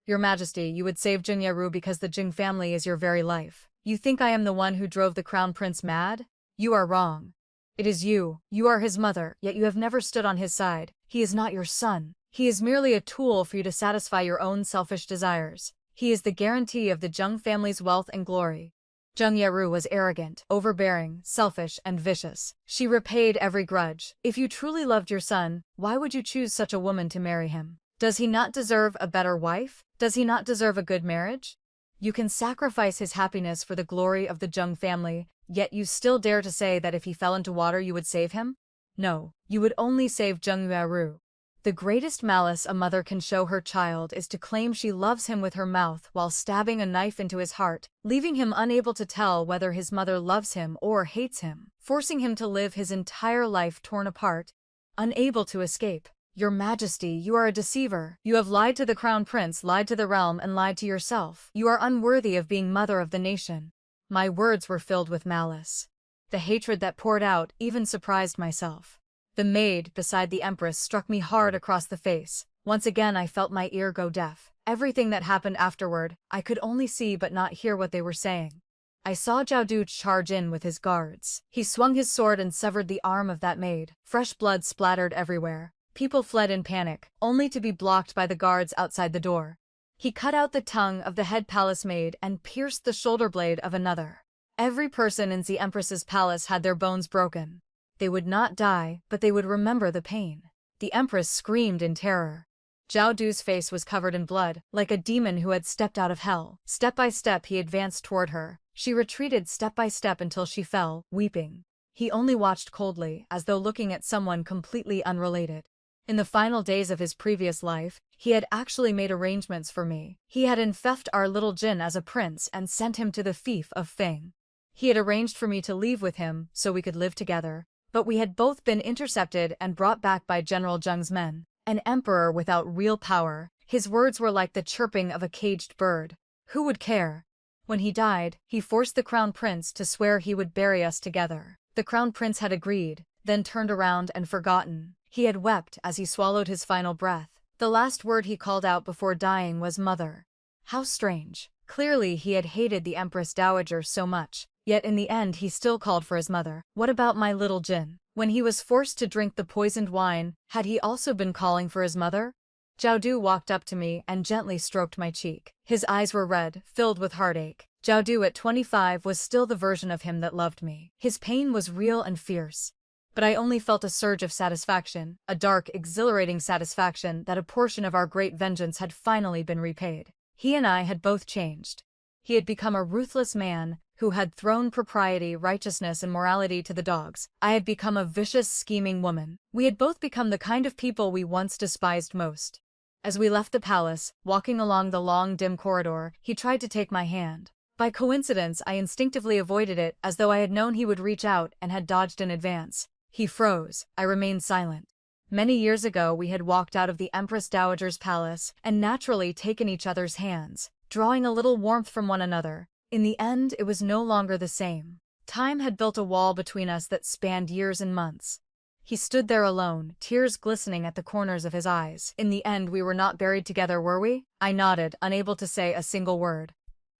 "Your Majesty, you would save Zheng Yueru because the Jing family is your very life. You think I am the one who drove the crown prince mad? You are wrong. It is you. You are his mother, yet you have never stood on his side. He is not your son. He is merely a tool for you to satisfy your own selfish desires. He is the guarantee of the Zheng family's wealth and glory." Zheng Yueru was arrogant, overbearing, selfish, and vicious. She repaid every grudge. If you truly loved your son, why would you choose such a woman to marry him? Does he not deserve a better wife? Does he not deserve a good marriage? You can sacrifice his happiness for the glory of the Zheng family, yet you still dare to say that if he fell into water you would save him? No, you would only save Zheng Yueru. The greatest malice a mother can show her child is to claim she loves him with her mouth while stabbing a knife into his heart, leaving him unable to tell whether his mother loves him or hates him, forcing him to live his entire life torn apart, unable to escape. Your Majesty, you are a deceiver. You have lied to the crown prince, lied to the realm, and lied to yourself. You are unworthy of being mother of the nation. My words were filled with malice. The hatred that poured out even surprised myself. The maid beside the empress struck me hard across the face. Once again I felt my ear go deaf. Everything that happened afterward, I could only see but not hear what they were saying. I saw Zhao Du charge in with his guards. He swung his sword and severed the arm of that maid. Fresh blood splattered everywhere. People fled in panic, only to be blocked by the guards outside the door. He cut out the tongue of the head palace maid and pierced the shoulder blade of another. Every person in the empress's palace had their bones broken. They would not die, but they would remember the pain. The empress screamed in terror. Zhao Du's face was covered in blood, like a demon who had stepped out of hell. Step by step he advanced toward her. She retreated step by step until she fell, weeping. He only watched coldly, as though looking at someone completely unrelated. In the final days of his previous life, he had actually made arrangements for me. He had enfeoffed our little Jin as a prince and sent him to the fief of Feng. He had arranged for me to leave with him so we could live together, but we had both been intercepted and brought back by General Zheng's men. An emperor without real power, his words were like the chirping of a caged bird. Who would care? When he died, he forced the crown prince to swear he would bury us together. The crown prince had agreed, then turned around and forgotten. He had wept as he swallowed his final breath. The last word he called out before dying was mother. How strange. Clearly he had hated the Empress Dowager so much, yet in the end he still called for his mother. What about my little Jin? When he was forced to drink the poisoned wine, had he also been calling for his mother? Zhao Du walked up to me and gently stroked my cheek. His eyes were red, filled with heartache. Zhao Du at 25 was still the version of him that loved me. His pain was real and fierce. But I only felt a surge of satisfaction, a dark, exhilarating satisfaction that a portion of our great vengeance had finally been repaid. He and I had both changed. He had become a ruthless man who had thrown propriety, righteousness, and morality to the dogs. I had become a vicious, scheming woman. We had both become the kind of people we once despised most. As we left the palace, walking along the long, dim corridor, he tried to take my hand. By coincidence, I instinctively avoided it, as though I had known he would reach out and had dodged in advance. He froze. I remained silent. Many years ago we had walked out of the Empress Dowager's palace and naturally taken each other's hands, drawing a little warmth from one another. In the end, it was no longer the same. Time had built a wall between us that spanned years and months. He stood there alone, tears glistening at the corners of his eyes. In the end, we were not buried together, were we? I nodded, unable to say a single word.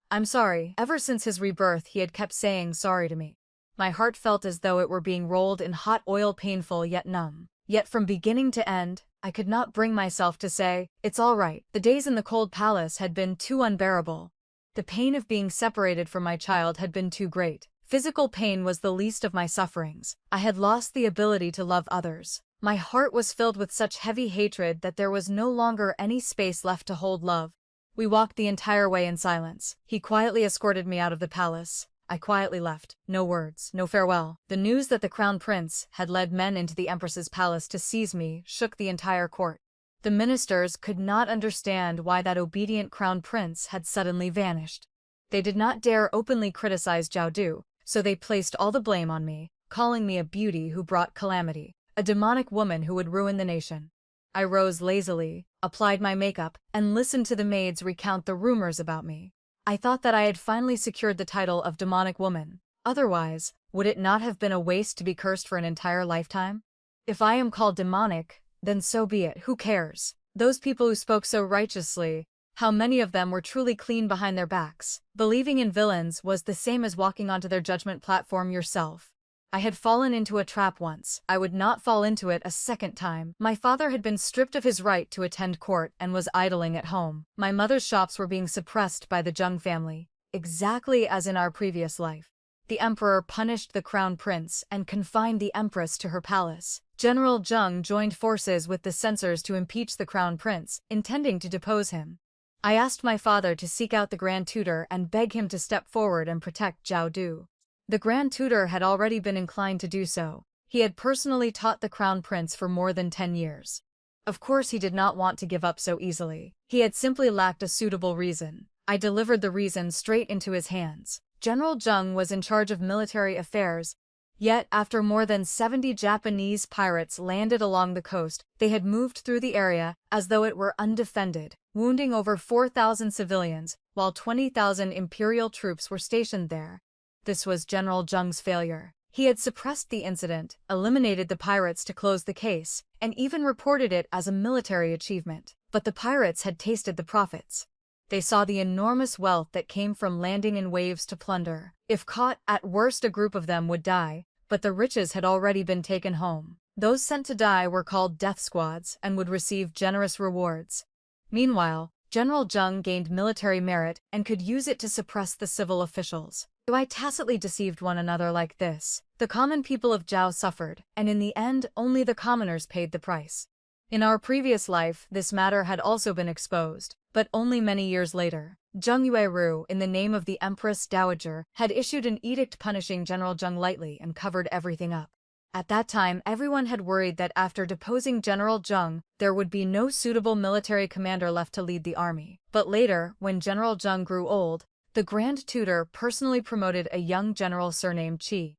I'm sorry. Ever since his rebirth, he had kept saying sorry to me. My heart felt as though it were being rolled in hot oil, painful yet numb. Yet from beginning to end, I could not bring myself to say, it's all right. The days in the cold palace had been too unbearable. The pain of being separated from my child had been too great. Physical pain was the least of my sufferings. I had lost the ability to love others. My heart was filled with such heavy hatred that there was no longer any space left to hold love. We walked the entire way in silence. He quietly escorted me out of the palace. I quietly left. No words, no farewell. The news that the crown prince had led men into the empress's palace to seize me shook the entire court. The ministers could not understand why that obedient crown prince had suddenly vanished. They did not dare openly criticize Zhao Du, so they placed all the blame on me, calling me a beauty who brought calamity, a demonic woman who would ruin the nation. I rose lazily, applied my makeup, and listened to the maids recount the rumors about me. I thought that I had finally secured the title of demonic woman. Otherwise, would it not have been a waste to be cursed for an entire lifetime? If I am called demonic, then so be it. Who cares? Those people who spoke so righteously, how many of them were truly clean behind their backs? Believing in villains was the same as walking onto their judgment platform yourself. I had fallen into a trap once. I would not fall into it a second time. My father had been stripped of his right to attend court and was idling at home. My mother's shops were being suppressed by the Zheng family, exactly as in our previous life. The emperor punished the crown prince and confined the empress to her palace. General Zheng joined forces with the censors to impeach the crown prince, intending to depose him. I asked my father to seek out the Grand Tutor and beg him to step forward and protect Zhao Du. The Grand Tutor had already been inclined to do so. He had personally taught the crown prince for more than 10 years. Of course he did not want to give up so easily. He had simply lacked a suitable reason. I delivered the reason straight into his hands. General Zheng was in charge of military affairs. Yet, after more than 70 Japanese pirates landed along the coast, they had moved through the area as though it were undefended, wounding over 4,000 civilians, while 20,000 imperial troops were stationed there. This was General Zheng's failure. He had suppressed the incident, eliminated the pirates to close the case, and even reported it as a military achievement. But the pirates had tasted the profits. They saw the enormous wealth that came from landing in waves to plunder. If caught, at worst a group of them would die, but the riches had already been taken home. Those sent to die were called death squads and would receive generous rewards. Meanwhile, General Zheng gained military merit and could use it to suppress the civil officials. I tacitly deceived one another like this. The common people of Zhao suffered, and in the end only the commoners paid the price. In our previous life, this matter had also been exposed, but only many years later. Zheng Yueru, in the name of the Empress Dowager, had issued an edict punishing General Zheng lightly and covered everything up. At that time, everyone had worried that after deposing General Zheng, there would be no suitable military commander left to lead the army. But later, when General Zheng grew old, the Grand Tutor personally promoted a young general surnamed Qi.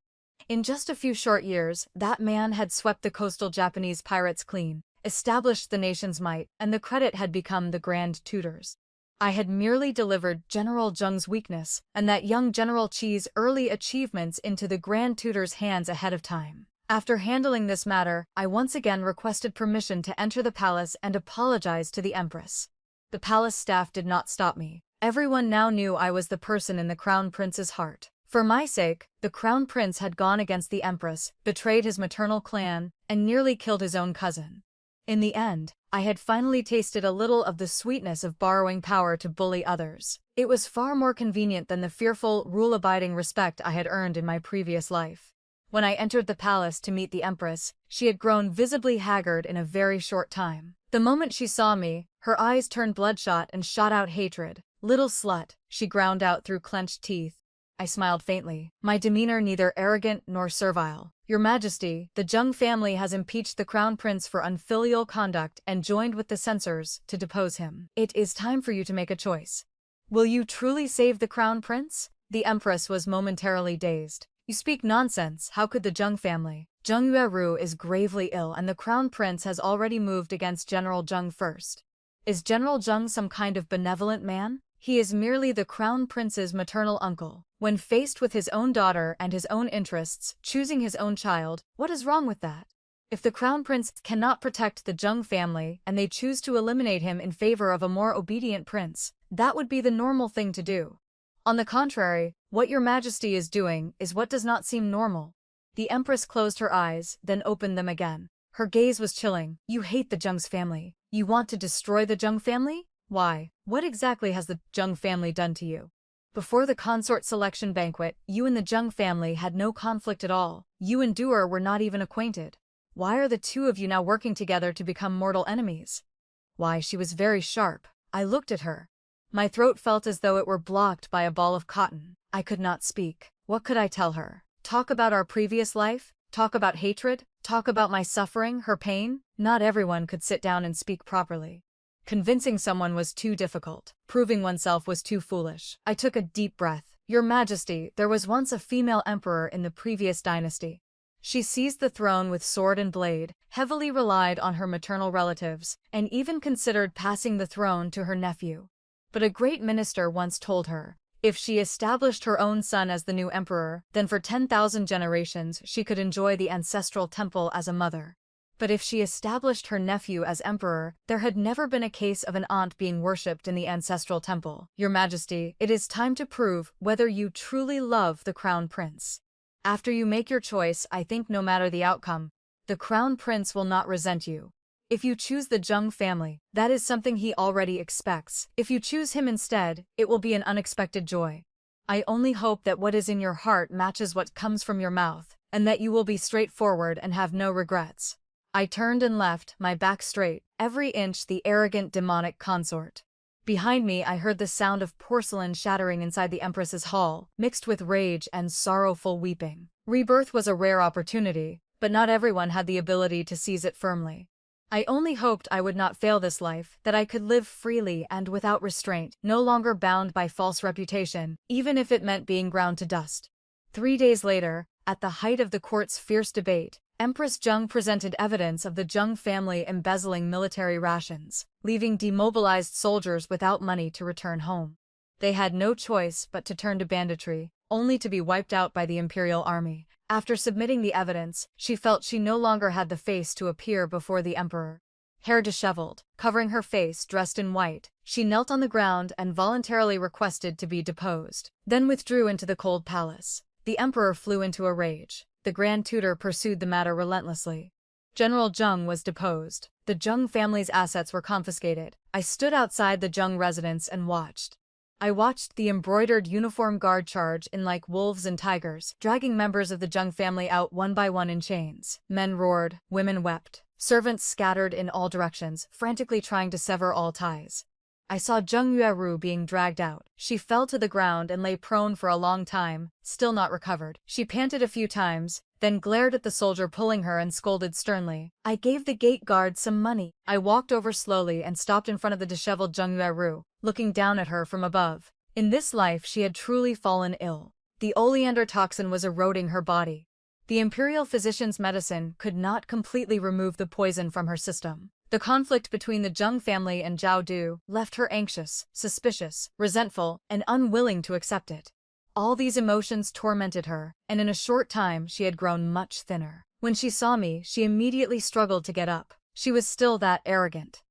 In just a few short years, that man had swept the coastal Japanese pirates clean, established the nation's might, and the credit had become the Grand Tutor's. I had merely delivered General Zheng's weakness, and that young General Qi's early achievements into the Grand Tutor's hands ahead of time. After handling this matter, I once again requested permission to enter the palace and apologize to the Empress. The palace staff did not stop me. Everyone now knew I was the person in the Crown Prince's heart. For my sake, the Crown Prince had gone against the Empress, betrayed his maternal clan, and nearly killed his own cousin. In the end, I had finally tasted a little of the sweetness of borrowing power to bully others. It was far more convenient than the fearful, rule-abiding respect I had earned in my previous life. When I entered the palace to meet the Empress, she had grown visibly haggard in a very short time. The moment she saw me, her eyes turned bloodshot and shot out hatred. "Little slut," she ground out through clenched teeth. I smiled faintly, my demeanor neither arrogant nor servile. "Your Majesty, the Zheng family has impeached the Crown Prince for unfilial conduct and joined with the censors to depose him. It is time for you to make a choice. Will you truly save the Crown Prince?" The Empress was momentarily dazed. "You speak nonsense. How could the Zheng family? Zheng Yueru is gravely ill and the Crown Prince has already moved against General Zheng first. Is General Zheng some kind of benevolent man? He is merely the Crown Prince's maternal uncle. When faced with his own daughter and his own interests, choosing his own child, what is wrong with that? If the Crown Prince cannot protect the Zheng family and they choose to eliminate him in favor of a more obedient prince, that would be the normal thing to do. On the contrary, what your Majesty is doing is what does not seem normal." The Empress closed her eyes, then opened them again. Her gaze was chilling. "You hate the Zheng's family. You want to destroy the Zheng family? Why? What exactly has the Zheng family done to you? Before the consort selection banquet, you and the Zheng family had no conflict at all. You and Duer were not even acquainted. Why are the two of you now working together to become mortal enemies?" Why, she was very sharp. I looked at her. My throat felt as though it were blocked by a ball of cotton. I could not speak. What could I tell her? Talk about our previous life? Talk about hatred? Talk about my suffering, her pain? Not everyone could sit down and speak properly. Convincing someone was too difficult. Proving oneself was too foolish. I took a deep breath. "Your Majesty, there was once a female emperor in the previous dynasty. She seized the throne with sword and blade, heavily relied on her maternal relatives, and even considered passing the throne to her nephew. But a great minister once told her, if she established her own son as the new emperor, then for 10,000 generations she could enjoy the ancestral temple as a mother. But if she established her nephew as emperor, there had never been a case of an aunt being worshipped in the ancestral temple. Your Majesty, it is time to prove whether you truly love the Crown Prince. After you make your choice, I think no matter the outcome, the Crown Prince will not resent you. If you choose the Zheng family, that is something he already expects. If you choose him instead, it will be an unexpected joy. I only hope that what is in your heart matches what comes from your mouth, and that you will be straightforward and have no regrets." I turned and left, my back straight, every inch the arrogant demonic consort. Behind me I heard the sound of porcelain shattering inside the Empress's hall, mixed with rage and sorrowful weeping. Rebirth was a rare opportunity, but not everyone had the ability to seize it firmly. I only hoped I would not fail this life, that I could live freely and without restraint, no longer bound by false reputation, even if it meant being ground to dust. 3 days later, at the height of the court's fierce debate, Empress Zheng presented evidence of the Zheng family embezzling military rations, leaving demobilized soldiers without money to return home. They had no choice but to turn to banditry, only to be wiped out by the imperial army. After submitting the evidence, she felt she no longer had the face to appear before the emperor. Hair disheveled, covering her face dressed in white, she knelt on the ground and voluntarily requested to be deposed, then withdrew into the cold palace. The emperor flew into a rage. The Grand Tutor pursued the matter relentlessly. General Zheng was deposed. The Zheng family's assets were confiscated. I stood outside the Zheng residence and watched. I watched the embroidered uniform guard charge in like wolves and tigers, dragging members of the Zheng family out one by one in chains. Men roared, women wept. Servants scattered in all directions, frantically trying to sever all ties. I saw Zheng Yueru being dragged out. She fell to the ground and lay prone for a long time, still not recovered. She panted a few times, then glared at the soldier pulling her and scolded sternly. I gave the gate guard some money. I walked over slowly and stopped in front of the disheveled Zheng Yueru, looking down at her from above. In this life she had truly fallen ill. The oleander toxin was eroding her body. The imperial physician's medicine could not completely remove the poison from her system. The conflict between the Zheng family and Zhao Du left her anxious, suspicious, resentful, and unwilling to accept it. All these emotions tormented her, and in a short time she had grown much thinner. When she saw me, she immediately struggled to get up. She was still that arrogant.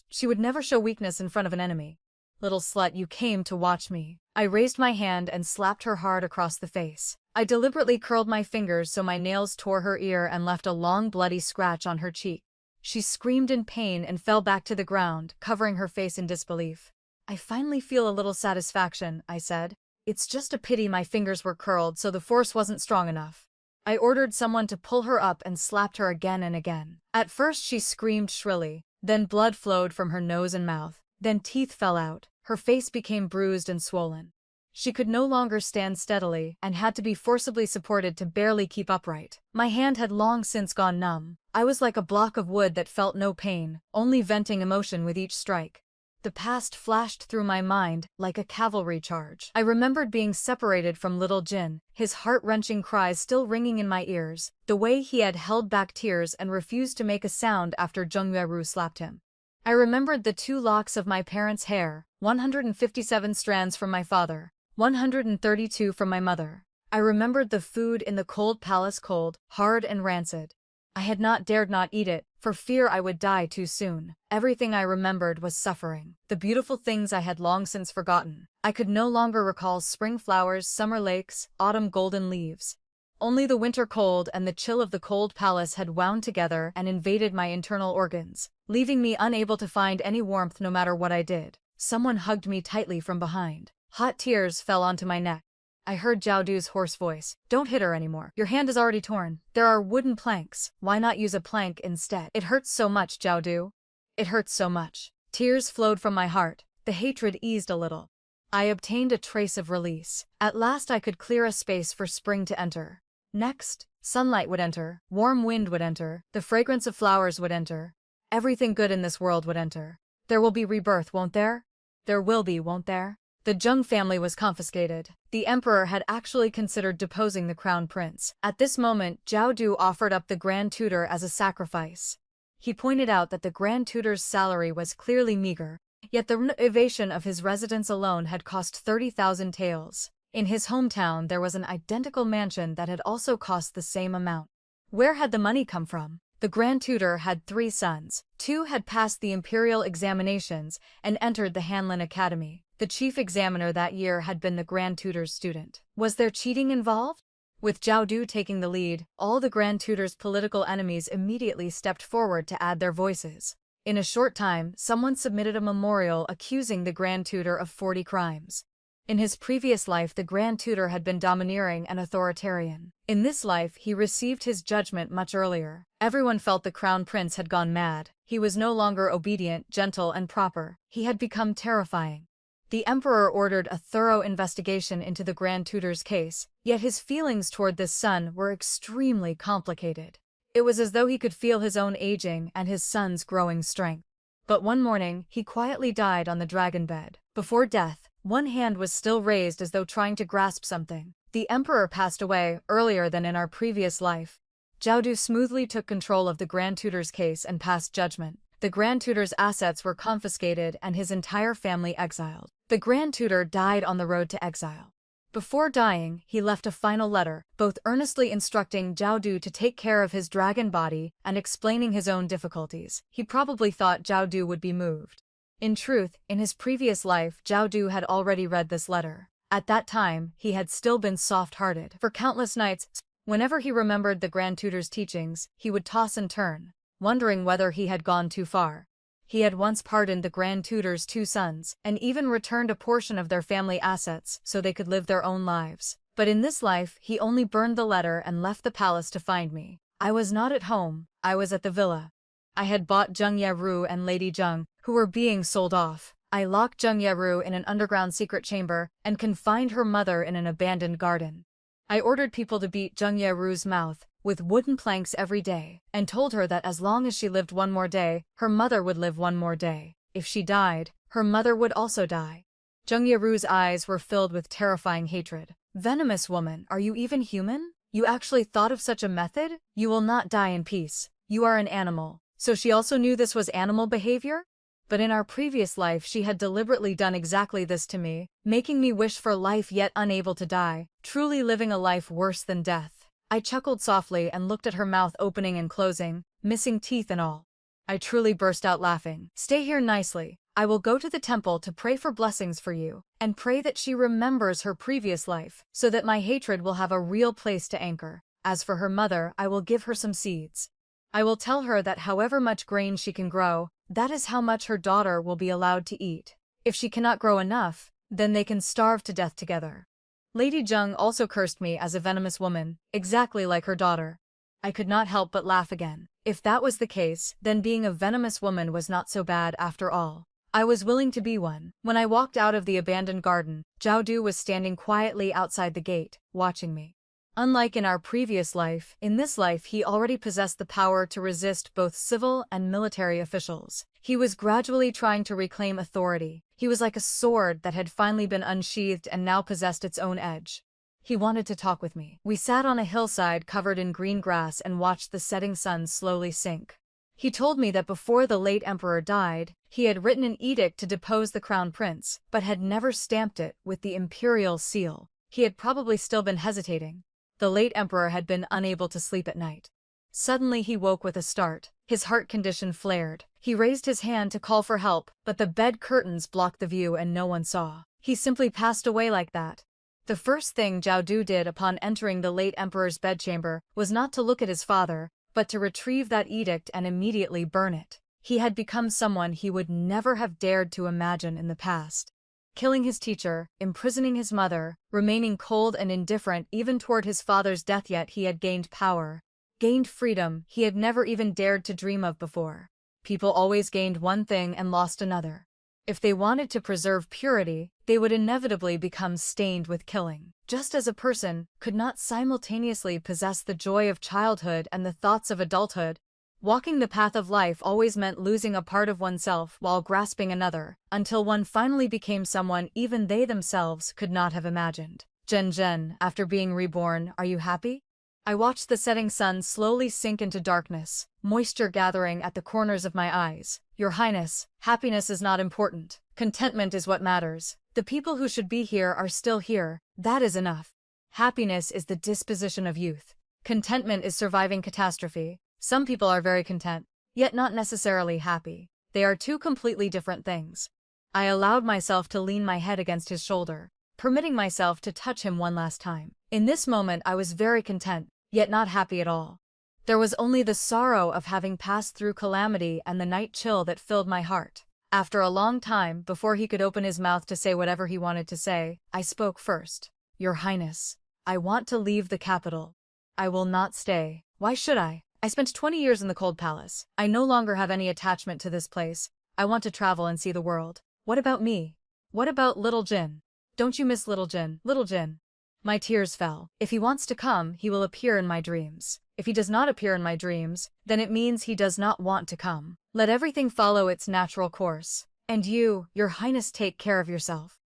She would never show weakness in front of an enemy. Little slut, you came to watch me. I raised my hand and slapped her hard across the face. I deliberately curled my fingers so my nails tore her ear and left a long bloody scratch on her cheek. She screamed in pain and fell back to the ground, covering her face in disbelief. I finally feel a little satisfaction, I said. It's just a pity my fingers were curled so the force wasn't strong enough. I ordered someone to pull her up and slapped her again and again. At first she screamed shrilly, then blood flowed from her nose and mouth, then teeth fell out, her face became bruised and swollen. She could no longer stand steadily and had to be forcibly supported to barely keep upright. My hand had long since gone numb. I was like a block of wood that felt no pain, only venting emotion with each strike. The past flashed through my mind like a cavalry charge. I remembered being separated from little Jin, his heart-wrenching cries still ringing in my ears, the way he had held back tears and refused to make a sound after Zheng Yueru slapped him. I remembered the 2 locks of my parents' hair, 157 strands from my father, 132 from my mother. I remembered the food in the cold palace, cold, hard and rancid. I had not dared not eat it, for fear I would die too soon. Everything I remembered was suffering. The beautiful things I had long since forgotten. I could no longer recall spring flowers, summer lakes, autumn golden leaves. Only the winter cold and the chill of the cold palace had wound together and invaded my internal organs, leaving me unable to find any warmth no matter what I did. Someone hugged me tightly from behind. Hot tears fell onto my neck. I heard Zhao Du's hoarse voice. Don't hit her anymore. Your hand is already torn. There are wooden planks. Why not use a plank instead? It hurts so much, Zhao Du. It hurts so much. Tears flowed from my heart. The hatred eased a little. I obtained a trace of release. At last I could clear a space for spring to enter. Next, sunlight would enter, warm wind would enter, the fragrance of flowers would enter. Everything good in this world would enter. There will be rebirth, won't there? There will be, won't there? The Zheng family was confiscated. The emperor had actually considered deposing the crown prince. At this moment, Zhao Du offered up the grand tutor as a sacrifice. He pointed out that the grand tutor's salary was clearly meager, yet the renovation of his residence alone had cost 30,000 taels. In his hometown there was an identical mansion that had also cost the same amount. Where had the money come from? The grand tutor had 3 sons. 2 had passed the imperial examinations and entered the Hanlin Academy. The chief examiner that year had been the grand tutor's student. Was there cheating involved? With Zhao Du taking the lead, all the grand tutor's political enemies immediately stepped forward to add their voices. In a short time, someone submitted a memorial accusing the grand tutor of 40 crimes. In his previous life, the grand tutor had been domineering and authoritarian. In this life, he received his judgment much earlier. Everyone felt the crown prince had gone mad. He was no longer obedient, gentle, and proper. He had become terrifying. The emperor ordered a thorough investigation into the grand tutor's case, yet his feelings toward this son were extremely complicated. It was as though he could feel his own aging and his son's growing strength. But one morning, he quietly died on the dragon bed. Before death, one hand was still raised as though trying to grasp something. The emperor passed away earlier than in our previous life. Zhao Du smoothly took control of the grand tutor's case and passed judgment. The grand tutor's assets were confiscated and his entire family exiled. The grand tutor died on the road to exile. Before dying, he left a final letter, both earnestly instructing Zhao Du to take care of his dragon body and explaining his own difficulties. He probably thought Zhao Du would be moved. In truth, in his previous life, Zhao Du had already read this letter. At that time, he had still been soft-hearted. For countless nights, whenever he remembered the grand tutor's teachings, he would toss and turn, wondering whether he had gone too far. He had once pardoned the grand tutor's 2 sons, and even returned a portion of their family assets so they could live their own lives. But in this life, he only burned the letter and left the palace to find me. I was not at home, I was at the villa. I had bought Zheng Yeru and Lady Zheng, who were being sold off. I locked Zheng Yeru in an underground secret chamber and confined her mother in an abandoned garden. I ordered people to beat Zheng Yeru's mouth with wooden planks every day, and told her that as long as she lived one more day, her mother would live one more day. If she died, her mother would also die. Zheng Yeru's eyes were filled with terrifying hatred. Venomous woman, are you even human? You actually thought of such a method? You will not die in peace. You are an animal. So she also knew this was animal behavior? But in our previous life she had deliberately done exactly this to me, making me wish for life yet unable to die, truly living a life worse than death. I chuckled softly and looked at her mouth opening and closing, missing teeth and all. I truly burst out laughing. Stay here nicely. I will go to the temple to pray for blessings for you, and pray that she remembers her previous life, so that my hatred will have a real place to anchor. As for her mother, I will give her some seeds. I will tell her that however much grain she can grow, that is how much her daughter will be allowed to eat. If she cannot grow enough, then they can starve to death together. Lady Zheng also cursed me as a venomous woman, exactly like her daughter. I could not help but laugh again. If that was the case, then being a venomous woman was not so bad after all. I was willing to be one. When I walked out of the abandoned garden, Zhao Du was standing quietly outside the gate, watching me. Unlike in our previous life, in this life he already possessed the power to resist both civil and military officials. He was gradually trying to reclaim authority. He was like a sword that had finally been unsheathed and now possessed its own edge. He wanted to talk with me. We sat on a hillside covered in green grass and watched the setting sun slowly sink. He told me that before the late emperor died, he had written an edict to depose the crown prince, but had never stamped it with the imperial seal. He had probably still been hesitating. The late emperor had been unable to sleep at night. Suddenly he woke with a start. His heart condition flared. He raised his hand to call for help, but the bed curtains blocked the view and no one saw. He simply passed away like that. The first thing Zhao Du did upon entering the late emperor's bedchamber was not to look at his father, but to retrieve that edict and immediately burn it. He had become someone he would never have dared to imagine in the past. Killing his teacher, imprisoning his mother, remaining cold and indifferent even toward his father's death, yet he had gained power. Gained freedom he had never even dared to dream of before. People always gained one thing and lost another. If they wanted to preserve purity, they would inevitably become stained with killing. Just as a person could not simultaneously possess the joy of childhood and the thoughts of adulthood, walking the path of life always meant losing a part of oneself while grasping another, until one finally became someone even they themselves could not have imagined. Zhen, after being reborn, are you happy? I watched the setting sun slowly sink into darkness, moisture gathering at the corners of my eyes. Your Highness, happiness is not important. Contentment is what matters. The people who should be here are still here. That is enough. Happiness is the disposition of youth. Contentment is surviving catastrophe. Some people are very content, yet not necessarily happy. They are two completely different things. I allowed myself to lean my head against his shoulder, permitting myself to touch him one last time. In this moment I was very content, yet not happy at all. There was only the sorrow of having passed through calamity and the night chill that filled my heart. After a long time, before he could open his mouth to say whatever he wanted to say, I spoke first. Your Highness, I want to leave the capital. I will not stay. Why should I? I spent 20 years in the cold palace. I no longer have any attachment to this place. I want to travel and see the world. What about me? What about little Jin? Don't you miss little Jin? Little Jin. My tears fell. If he wants to come, he will appear in my dreams. If he does not appear in my dreams, then it means he does not want to come. Let everything follow its natural course. And you, Your Highness, take care of yourself.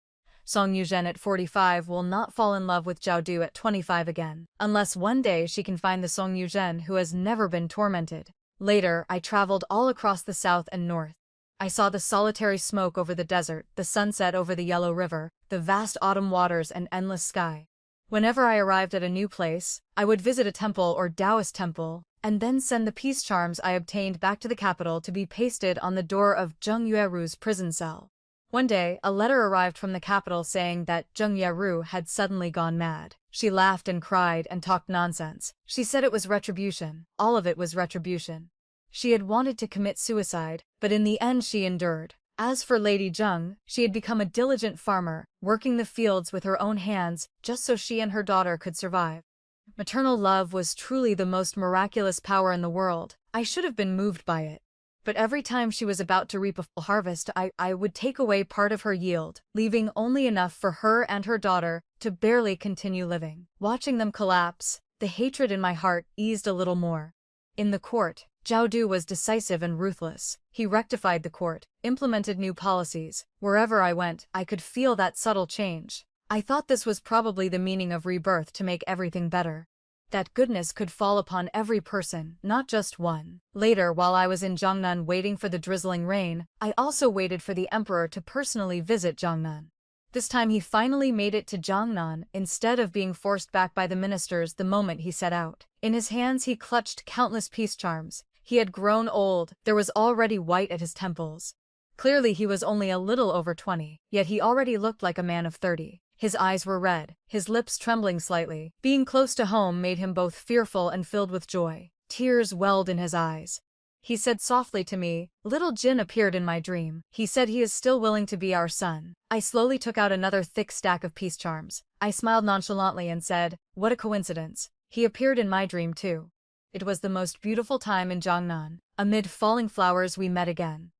Song Yuzhen at 45 will not fall in love with Zhao Du at 25 again, unless one day she can find the Song Yuzhen who has never been tormented. Later, I traveled all across the south and north. I saw the solitary smoke over the desert, the sunset over the Yellow River, the vast autumn waters and endless sky. Whenever I arrived at a new place, I would visit a temple or Taoist temple, and then send the peace charms I obtained back to the capital to be pasted on the door of Zheng Yueru's prison cell. One day, a letter arrived from the capital saying that Zheng Yeru had suddenly gone mad. She laughed and cried and talked nonsense. She said it was retribution. All of it was retribution. She had wanted to commit suicide, but in the end she endured. As for Lady Zheng, she had become a diligent farmer, working the fields with her own hands, just so she and her daughter could survive. Maternal love was truly the most miraculous power in the world. I should have been moved by it. But every time she was about to reap a full harvest, I would take away part of her yield, leaving only enough for her and her daughter to barely continue living. Watching them collapse, the hatred in my heart eased a little more. In the court, Zhao Du was decisive and ruthless. He rectified the court, implemented new policies. Wherever I went, I could feel that subtle change. I thought this was probably the meaning of rebirth, to make everything better. That goodness could fall upon every person, not just one. Later, while I was in Jiangnan waiting for the drizzling rain, I also waited for the emperor to personally visit Jiangnan. This time he finally made it to Jiangnan, instead of being forced back by the ministers the moment he set out. In his hands he clutched countless peace charms. He had grown old, there was already white at his temples. Clearly he was only a little over 20, yet he already looked like a man of 30. His eyes were red, his lips trembling slightly. Being close to home made him both fearful and filled with joy. Tears welled in his eyes. He said softly to me, "Little Jin appeared in my dream. He said he is still willing to be our son." I slowly took out another thick stack of peace charms. I smiled nonchalantly and said, "What a coincidence. He appeared in my dream too." It was the most beautiful time in Jiangnan. Amid falling flowers we met again.